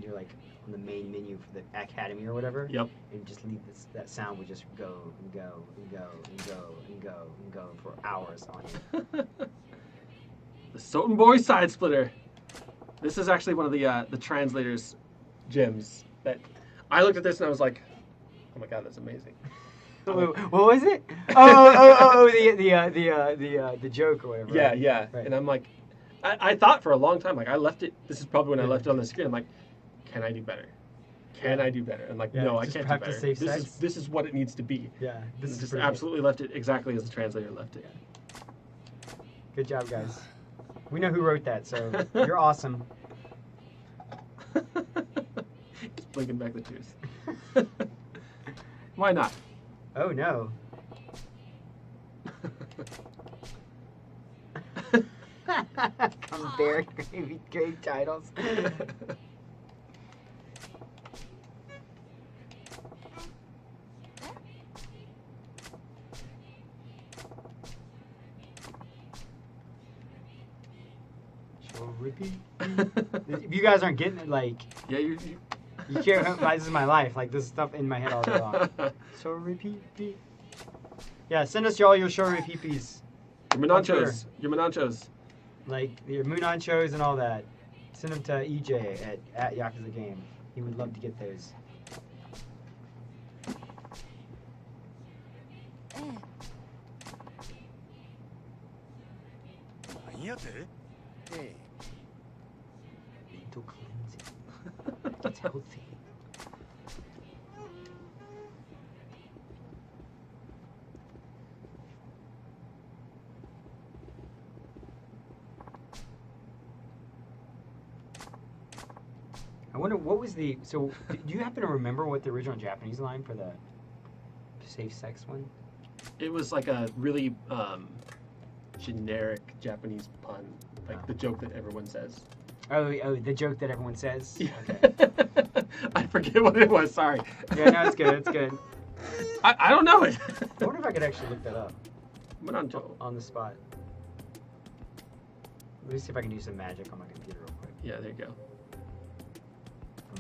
you're like on the main menu for the Academy or whatever. Yep. And just leave that sound would just go and go and go and go and go and go for hours on it. The Soten Boy side splitter. This is actually one of the translator's gems that I looked at this and I was like, oh my god, that's amazing. What was it? Oh, the joke or whatever. Yeah, yeah. Right. And I'm like, I thought for a long time, like I left it. This is probably when I left it on the screen. I'm like, can I do better? Can I do better? And like, no, I can't do better. This is what it needs to be. Yeah, this is just absolutely left it exactly as the translator left it. Yeah. Good job, guys. We know who wrote that, so you're awesome. Just blinking back the tears. Why not? Oh no. Come there, great titles. Repeat. If you guys aren't getting it, like, yeah, you can't. This is my life. Like, this stuff in my head all day long. So repeat. Yeah, send us all your show repeats. Your Monanchos. Like your Monanchos and all that. Send them to EJ at Yakuza Game. He would love to get those. Mental cleansing. It's healthy. I wonder what was the. So, do you happen to remember what the original Japanese line for the safe sex one? It was like a really generic Japanese pun, like the joke that everyone says. Oh, the joke that everyone says? Yeah. Okay. I forget what it was, sorry. Yeah, no, it's good. I don't know it. I wonder if I could actually look that up. Monancho. On the spot. Let me see if I can do some magic on my computer real quick. Yeah, there you go.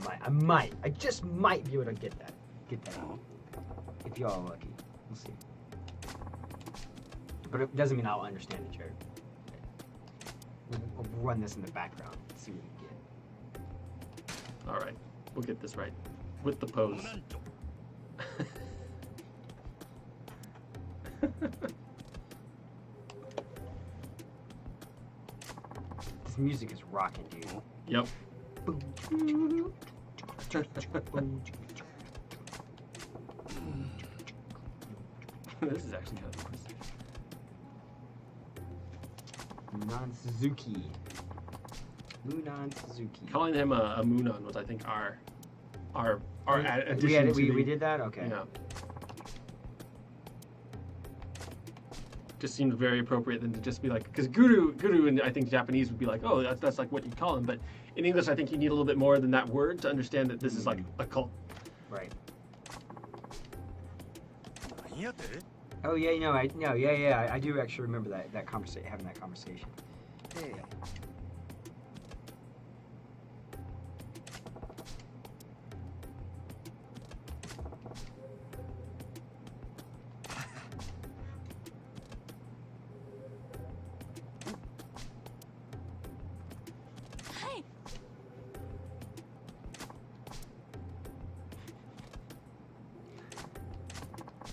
I just might be able to get that out. If y'all are lucky. We'll see. But it doesn't mean I'll understand the joke. We'll run this in the background. See what we get. All right, we'll get this right with the pose. This music is rocking, dude. Yep. This is actually kind of impressive. Munan Suzuki. Munan Suzuki. Calling him a Munon was, I think, our addition. We did that? Okay. Yeah. Just seemed very appropriate than to just be like, because guru in I think Japanese would be like, oh, that's like what you call him, but in English I think you need a little bit more than that word to understand that this is like a cult. Right. Oh yeah, I do actually remember that conversation, having that conversation. Hey.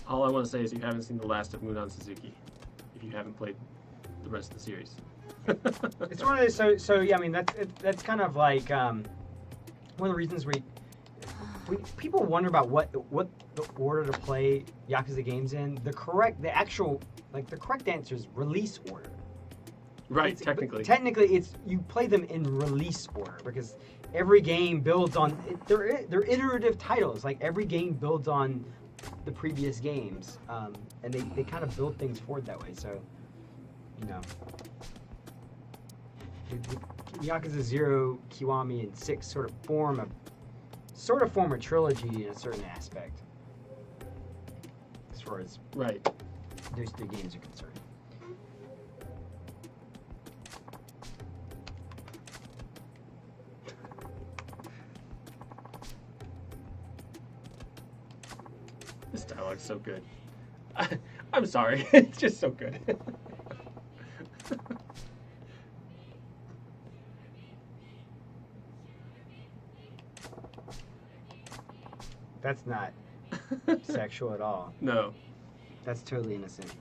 All I want to say is you haven't seen the last of Munon Suzuki if you haven't played the rest of the series. It's one of those. So yeah. I mean, that's kind of like one of the reasons we people wonder about what the order to play Yakuza games in. The correct answer is release order. Right. Technically, it's you play them in release order because every game builds on they're iterative titles. Like every game builds on the previous games, and they kind of build things forward that way. So, you know, Yakuza 0, Kiwami, and 6 sort of form a trilogy in a certain aspect, as far as those 3 games are concerned. This dialogue's so good. I'm sorry, it's just so good. That's not sexual at all. No. That's totally innocent.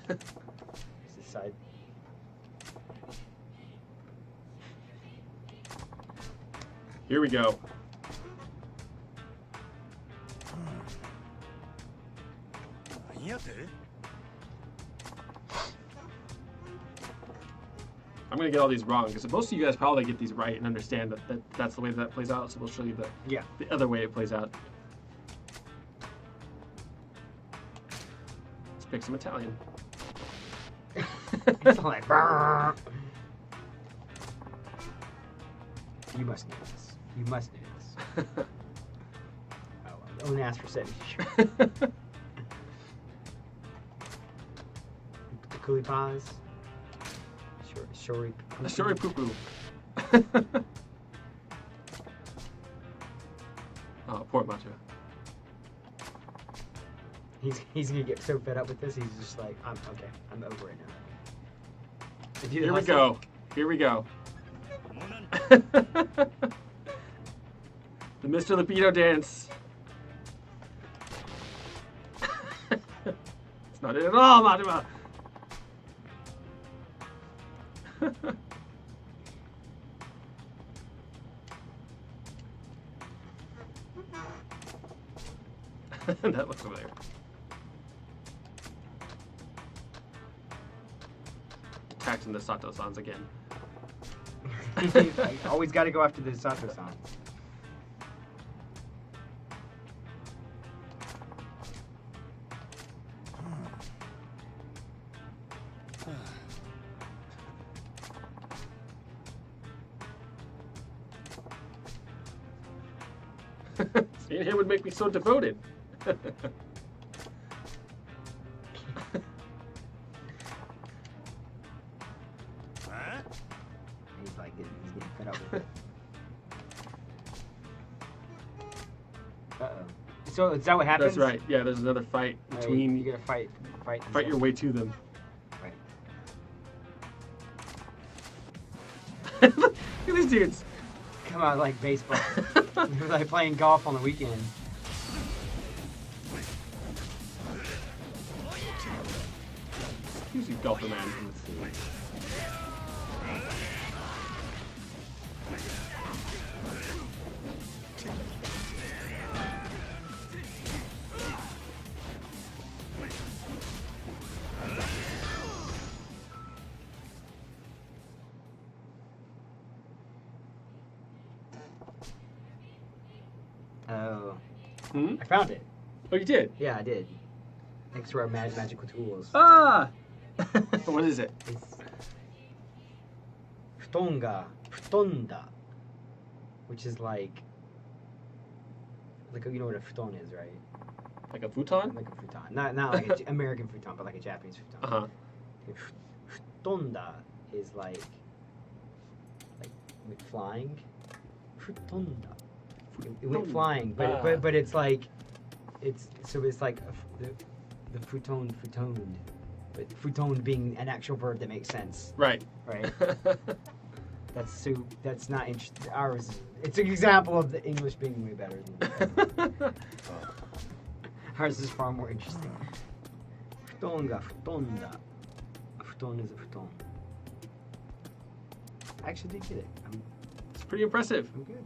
This is side. Here we go. I'm gonna get all these wrong because most of you guys probably get these right and understand that's the way that plays out. So we'll show you the other way it plays out. Let's pick some Italian. It's like, brrr. You must know this. You must know this. Oh, I only asked for 70. Sure. The coolie paws. Shori poo poo. Oh, poor Macho. He's gonna get so fed up with this. He's just like, I'm over it now. Here we go. Here we go. The Mr. Libido dance. It's not it at all, Majima. That looks familiar. Attacking the Sato-sans again. I always got to go after the Sato-san. Seeing him would make me so devoted. He's getting fed up with it. Uh-oh. So is that what happens? That's right. Yeah, there's another fight between. You gotta fight your way to them. Right. Look at these dudes. Come out like baseball. Like playing golf on the weekend. Excuse you, golfer man. Oh. Hmm? I found it. Oh, you did? Yeah, I did. Thanks to our magical tools. Ah! What is it? It's futonda, which is like you know what a futon is, right? Like a futon? Like a futon, not like an American futon, but like a Japanese futon. Uh-huh. Futonda is like went flying. Futonda. It went flying, but it's like it's like the futoned, but futoned being an actual verb that makes sense. Right. Right. That's not interesting. Ours. It's an example of the English being way better than ours is far more interesting. Futonga, futonda. A futon is a futon. I actually did get it. It's pretty impressive. I'm good.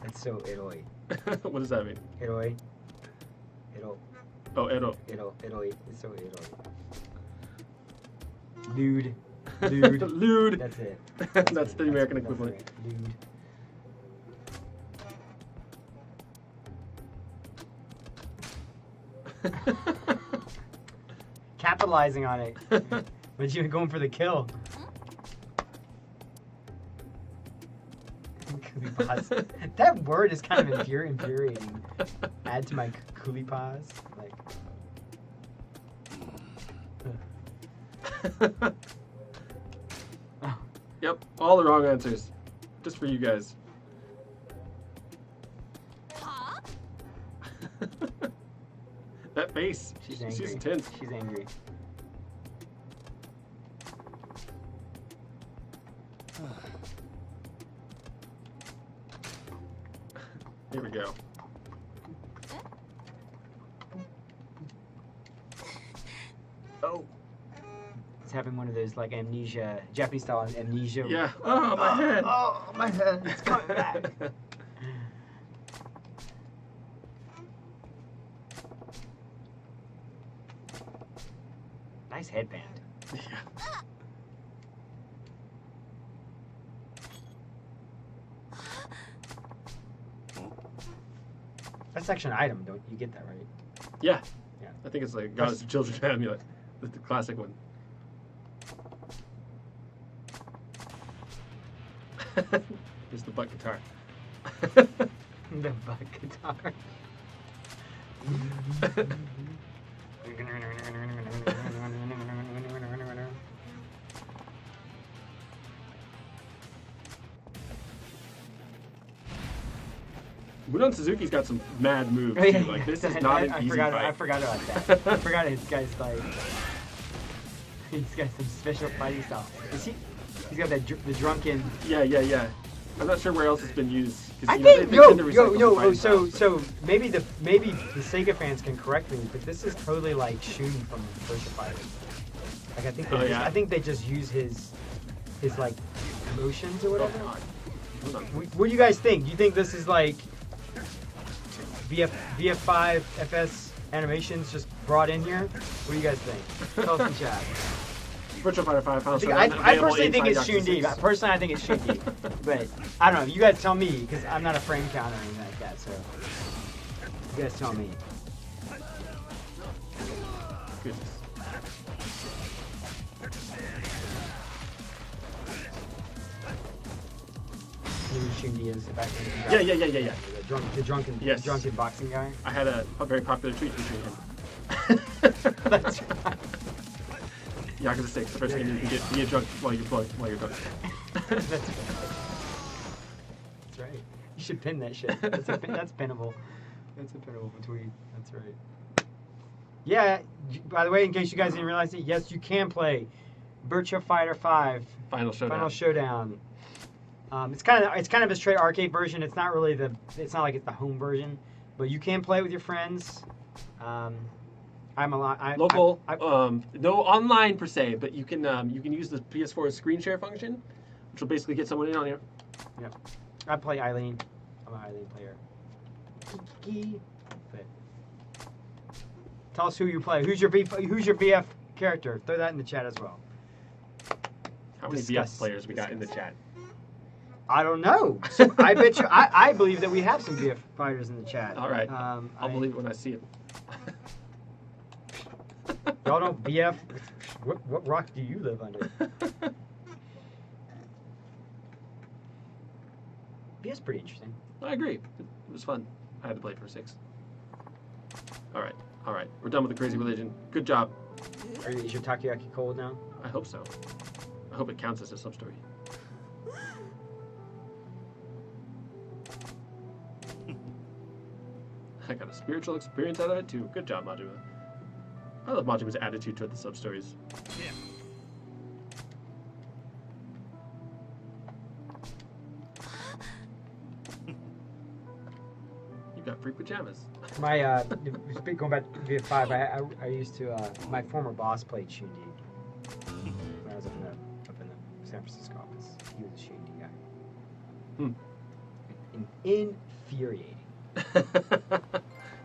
That's so Italy. What does that mean? Italy. Italy. Oh, ero. Italy. It's so Italy. Lewd. Lewd. Lewd. That's it. That's the American equivalent. Right. Lewd. Capitalizing on it. But you're going for the kill. Kulipas. That word is kind of infuriating. Add to my kulipas. Like. Yep, all the wrong answers. Just for you guys. That face. She's angry. She's intense. She's angry. Here we go. Oh. He's having one of those like amnesia, Japanese style amnesia. Yeah. Oh, my head. Oh, my head. It's coming back. Nice headband. Yeah. That's actually an item, don't you get that right? Yeah. Yeah. I think it's like Goddess of Children amulet. That's the classic one. Here's the butt guitar. The butt guitar. Munon Suzuki's got some mad moves too. Like this is not an easy fight. I forgot about that. I forgot his guy's like. He's got some special fighting style. He's got that the drunken. Yeah. I'm not sure where else it's been used. I think they tend to recycle some fighting so styles. maybe the Sega fans can correct me, but this is totally like Shun from Virtua Fighter. Like I think they just use his like emotions or whatever. Oh, God. Hold on. What do you guys think? Do you think this is like VF5 FS animations just brought in here? What do you guys think? Tell us in chat. Virtua Fighter 5 Final I personally think it's Shun D. Personally, I think it's Shun D. But I don't know. You guys tell me, because I'm not a frame counter or anything like that. So you guys tell me. Goodness. Chun-Li is back in Yeah. the drunken Yes. drunken boxing guy. I had a very popular tweet between him. That's right. Yakuza 6, the first game you can get drunk while you're drunk. That's right. That's right. You should pin that shit. That's pinnable. That's a pinnable tweet. That's right. Yeah. By the way, in case you guys didn't realize it, yes, you can play Virtua Fighter 5 Final Showdown. It's kind of a straight arcade version. It's not really it's not like it's the home version, but you can play it with your friends. Local, no online per se, but you can use the PS4 screen share function, which will basically get someone in on here. Yep. I play Eileen. I'm an Eileen player. Tell us who you play. Who's your VF character? Throw that in the chat as well. How many VF players we got in the chat? I don't know. So I bet you. I believe that we have some VF fighters in the chat. All right. I'll believe it when I see it. Y'all don't VF. What rock do you live under? VF's pretty interesting. I agree. It was fun. I had to play it for 6. All right. We're done with the crazy religion. Good job. Is your takoyaki cold now? I hope so. I hope it counts as a sub-story. I got a spiritual experience out of it too. Good job, Majima. I love Majima's attitude toward the sub-stories. Yeah. You got free pajamas. My going back to VF5, I used to my former boss played Chun-Li when I was up in the San Francisco office. He was a Chun-Li guy. Infuriating.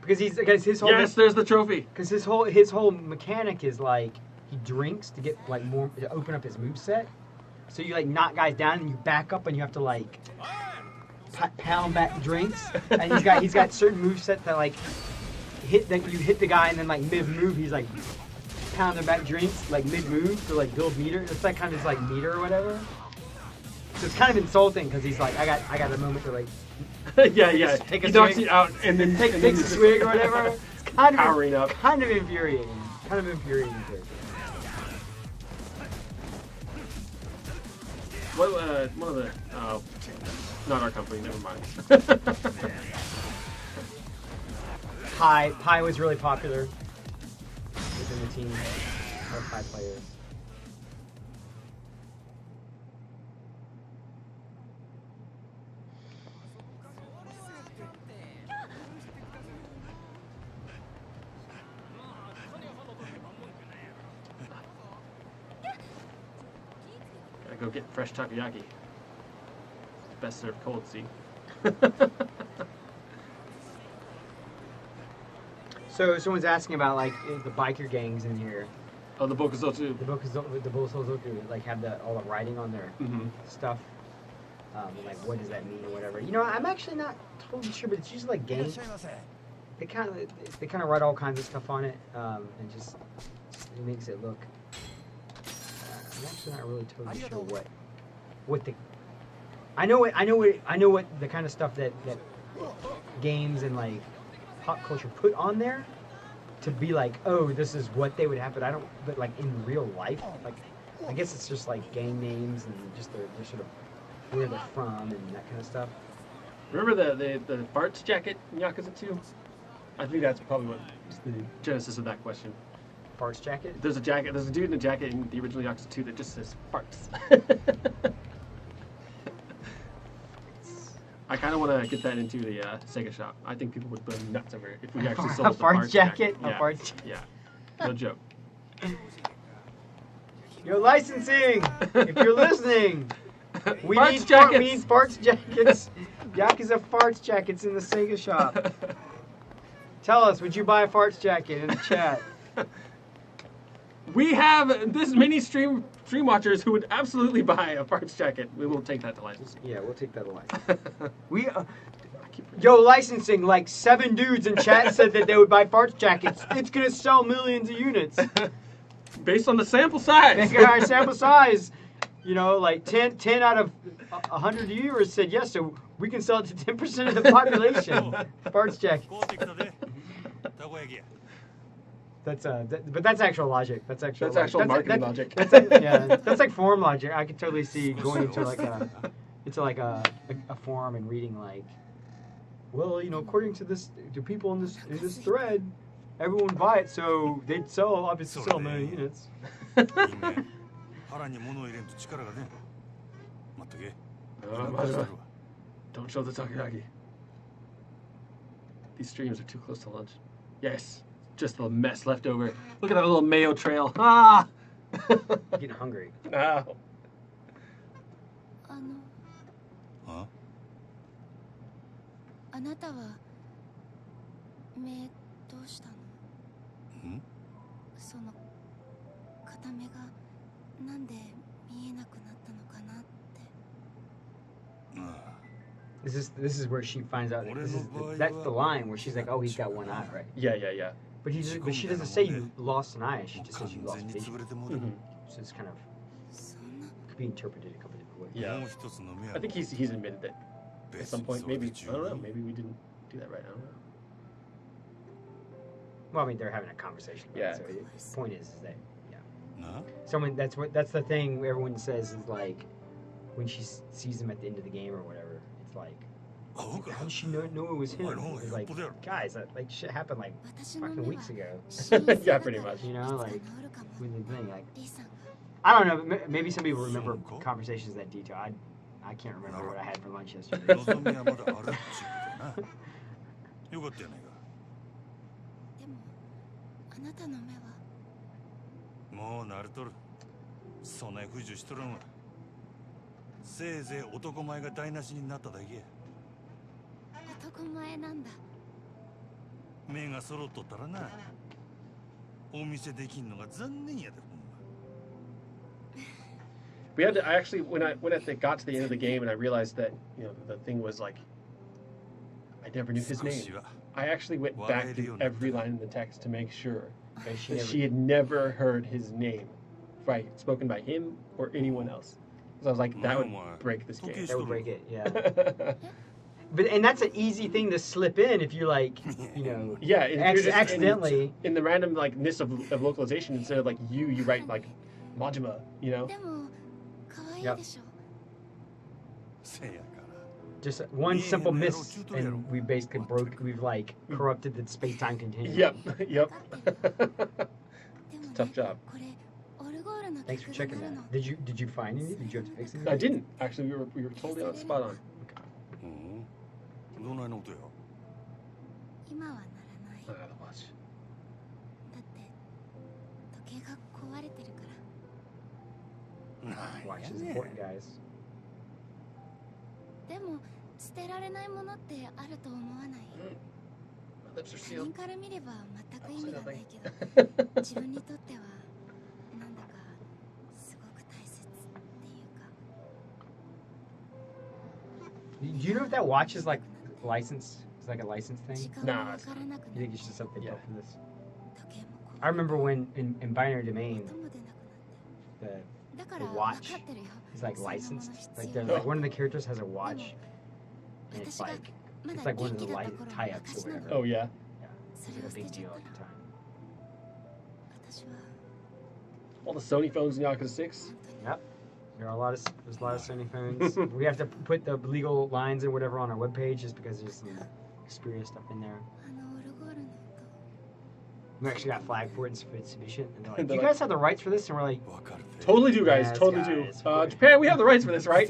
Because his whole there's the trophy. Because his whole mechanic is like he drinks to get like more to open up his moveset. So you like knock guys down and you back up and you have to like pound back drinks. And he's got certain moveset that like you hit the guy and then like mid move he's like pounding back drinks like mid move to like build meter. It's like kind of his like meter or whatever. So it's kind of insulting because he's like I got a moment to like. yeah. Take a he knocks swig. you out and then takes a swig or whatever. It's kind of powering up. Kind of infuriating. Character. One of the not our company. Never mind. Pi was really popular within the team of Pi players. Go get fresh takoyaki. Best served cold, see? So someone's asking about like the biker gangs in here. Oh, the Bokuzoku. The Bokuzoku like have all the writing on their stuff. Like what does that mean or whatever. You know, I'm actually not totally sure, but it's usually like gangs. They kind of write all kinds of stuff on it, and just it makes it look. I'm actually not really totally sure what the. I know what the kind of stuff that games and like pop culture put on there to be like, oh, this is what they would have, but like in real life, like I guess it's just like gang names and just their sort of where they're from and that kind of stuff. Remember the Bart's jacket in Yakuza 2? I think that's probably what the genesis of that question. Farts jacket? There's a dude in a jacket in the original Yakuza 2 that just says farts. I kind of want to get that into the Sega shop. I think people would go nuts over it if we actually sold a farts jacket. A farts. Yeah, no joke. Yo, licensing! If you're listening, we farts need jackets. Farts jackets. Yakuza farts jackets in the Sega shop. Tell us, would you buy a farts jacket in the chat? We have this many stream watchers who would absolutely buy a farts jacket. We will take that to license. Yeah, we'll take that to license. Yo, licensing, like 7 dudes in chat said that they would buy farts jackets. It's gonna sell millions of units. Based on the sample size. Based on our sample size. You know, like 10 out of 100 viewers said yes, so we can sell it to 10% of the population. Parts check. But that's actual logic. That's actual marketing logic. That's like forum logic. I could totally see going into like a forum and reading like, well, you know, according to people in this thread, everyone would buy it, so they'd obviously sell a million units. Don't show the takoyaki. These streams are too close to lunch. Yes, just a mess left over. Look at that little mayo trail. Ah! Getting hungry. Ow. あなたは目どうしたの？その片目がなんで見えなくなったのかなって。This is where she finds out. That's the line where she's like, "Oh, he's got one eye, right?" Yeah. But she doesn't say you lost an eye. She just says you lost vision. So it's kind of could be interpreted a couple different ways. Yeah. I think he's admitted that at some point. Maybe I don't know. Maybe we didn't do that right. I don't know. Well, I mean, they're having a conversation. Yeah. So the point is that someone that's the thing everyone says is like when she sees him at the end of the game or whatever. It's like, how did she know it was him? It's like, guys, that like shit happened like fucking weeks ago. Yeah, pretty much. You know, like with the thing, like I don't know. Maybe some people remember conversations that detail. I can't remember what I had for lunch yesterday. あなたの目はもう慣れとるそない不自由しとるんはせいぜい男前が台無しになっただけや男前なんだ目が揃っとったらなお見せできんのが残念やで We had to. I actually, when I got to the end of the game and I realized that the thing was like, I never knew his name. I actually went back to every line in the text to make sure that she had never heard his name, spoken by him or anyone else. So I was like, that would break this game. That would break it, yeah. And that's an easy thing to slip in if you like, yeah, accidentally in the randomness of localization instead of like you write like Majima, Yep. Just one simple miss, and we basically we've like corrupted the space-time continuum. Yep. Tough job. Thanks for checking that. Did you find any? Did you have to fix anything? I didn't actually. We were totally on spot on. どないの音や今はならないだって時計が壊れてるから Watch is important, guys. でも捨てられないものってあると思わない他人から見れば全く意味がないけど自分にとってはなんだかすごく大切っていうか Do you know if that watch is like licensed? It's like a licensed thing? Nah. You think it's just something for this? I remember when in Binary Domain, the watch is like licensed. Like one of the characters has a watch, and it's like one of the tie-ups or whatever. Oh yeah. Yeah, it was like a big deal at the time. All the Sony phones in Yakuza 6. Yep. There's a lot of Sony phones. We have to put the legal lines and whatever on our webpage just because there's some Xperia stuff in there. We actually got flagged for it in submission, and they're like, "Do you guys have the rights for this?" And we're like, "Totally do, guys. Totally do. Japan, we have the rights for this, right?"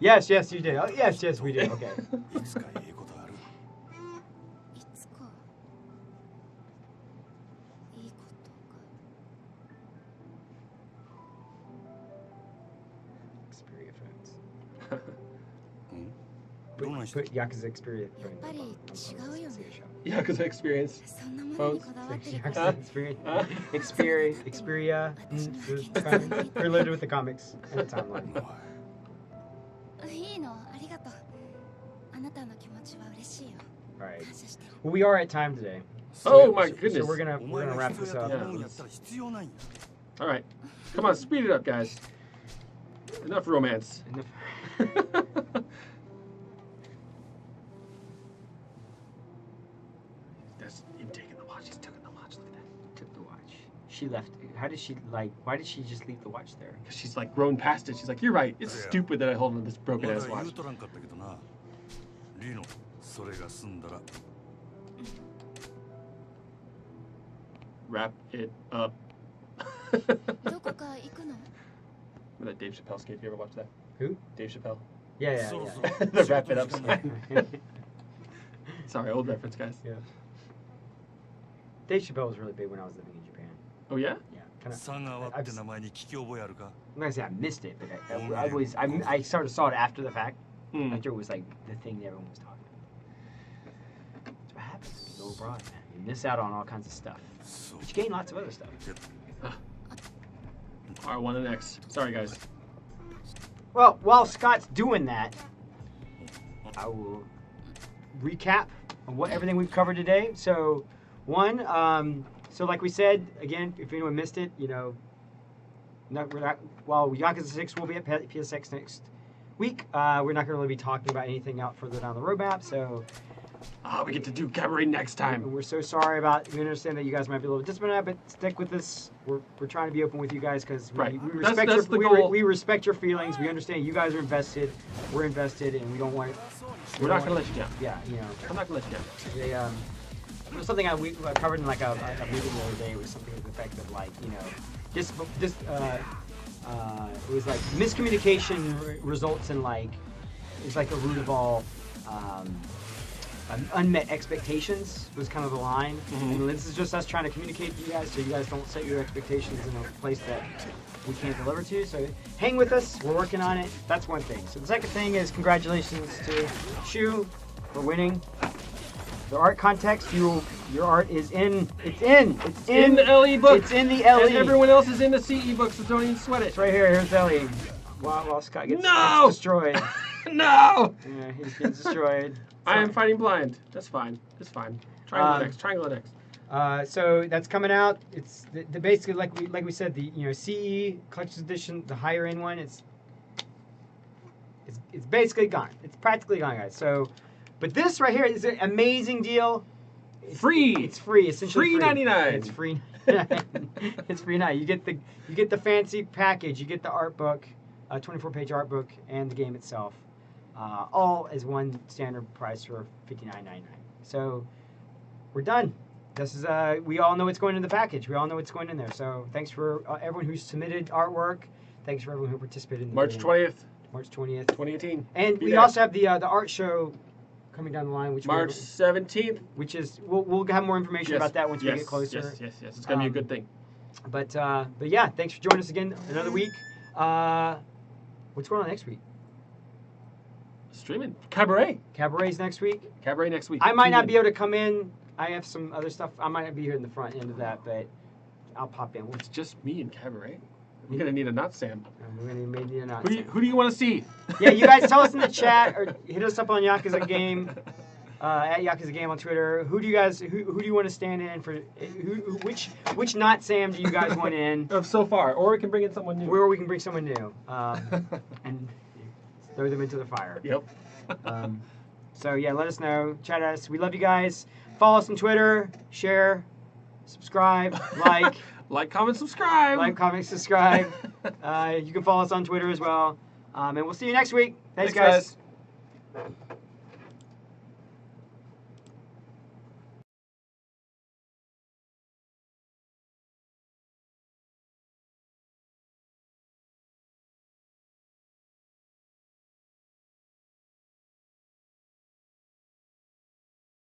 Yes, you did. Oh, yes, we did. Okay. Xperia phones. Put Yakuza Xperia phones. Yakuza experience. Phones. Yakuza Xperia. Xperia. Related with the comics and the timeline. Right. Well, we are at time today. Oh my goodness. So we're gonna wrap this up. Yeah. All right. Come on, speed it up, guys. Enough romance. That's him taking the watch. He's taking the watch. Look at that. Took the watch. She left. How did she why did she just leave the watch there? Because she's like grown past it. She's like, you're right. It's stupid that I hold on to this broken ま ass だ言 watch. うとらんかったけどなリノそれが済んだら Wrap it up. どこか行くの？ Remember that Dave Chappelle skit? You ever watch that? Who? Dave Chappelle. Yeah. そろそ yeah. ろ The wrap it up 仕事の時間だ skit. Sorry, old reference, guys. Yeah. Dave Chappelle was really big when I was living in Japan. Oh yeah? Yeah. Kind of. 佐川って名前に聞き覚えあるか I'm not gonna say I missed it, but I sort of saw it after the fact. Hmm. After it was like the thing that everyone was talking about. That's what happens when you go abroad, man. You miss out on all kinds of stuff. そう But you gain lots of other stuff. R1 and X. Sorry, guys. Well, while Scott's doing that, I will recap on everything we've covered today. So, one, so like we said, again, if anyone missed it, you know, while Yakuza 6 will be at PSX next week, we're not going to really be talking about anything out further down the roadmap. So, Oh, we get to do Cabaret next time. we're so sorry about. We understand that you guys might be a little disappointed, but stick with us. We're trying to be open with you guys because Right. we That's- respect that's the your goal. we respect your feelings. We understand you guys are invested. We're invested, and we don't want. We're not gonna let you down. Yeah, you know. I'm not gonna let you down. They, it was something I covered in like a meeting the other day. It was something to the effect of like, you know, just it was like miscommunication results in like it's like the root of all unmet expectations was kind of the line. Mhm. And this is just us trying to communicate to you guys so you guys don't set your expectations in a place that we can't deliver to. So hang with us. We're working on it. That's one thing. So the second thing is congratulations to Shu for winning the art context. Your art is in. It's in the LE book. It's in the LE. And everyone else is in the CE book, so don't even sweat it. It's right here. Here's LE. While Scott gets No! destroyed. No! Yeah, he gets destroyed. I am fighting blind. That's fine. It's fine. Triangle X. Triangle X. So that's coming out. It's the basically like we said, the CE collector's edition, the higher end one. It's basically gone. It's practically gone, guys. So, but this right here is an amazing deal. Free. It's free. Essentially Free 99. It's free. It's free 9. You get the fancy package. You get the art book, 24-page art book, and the game itself. All as one standard price for $59.99. So we're done. This is we all know what's going in the package. We all know what's going in there. So thanks for everyone who submitted artwork. Thanks for everyone who participated in the March game. 20th, March 20th. 2018. And Be we there. also have the art show coming down the line, which March 17th. which is we'll have more information about that once we get closer. Yes. It's gonna be a good thing. But yeah, thanks for joining us again another week. What's going on next week? Streaming. Cabaret. Cabaret's next week. Cabaret next week. I might not Tune be able to come in. I have some other stuff. I might not be here in the front end of that, but I'll pop in. It's just me and Cabaret. We're gonna need a not Sam. We're gonna maybe not. Who do you want to see? Yeah, you guys tell us in the chat or hit us up on Yakuza Game at Yakuza Game on Twitter. Who do you want to stand in for? Which not Sam do you guys want in? Of so far, or we can bring in someone new. Where we can bring someone new and throw them into the fire. Yep. So yeah, let us know. Chat us. We love you guys. Follow us on Twitter. Share. Subscribe. Like. Like, comment, subscribe. Like, comment, subscribe. You can follow us on Twitter as well. And we'll see you next week. Thanks guys.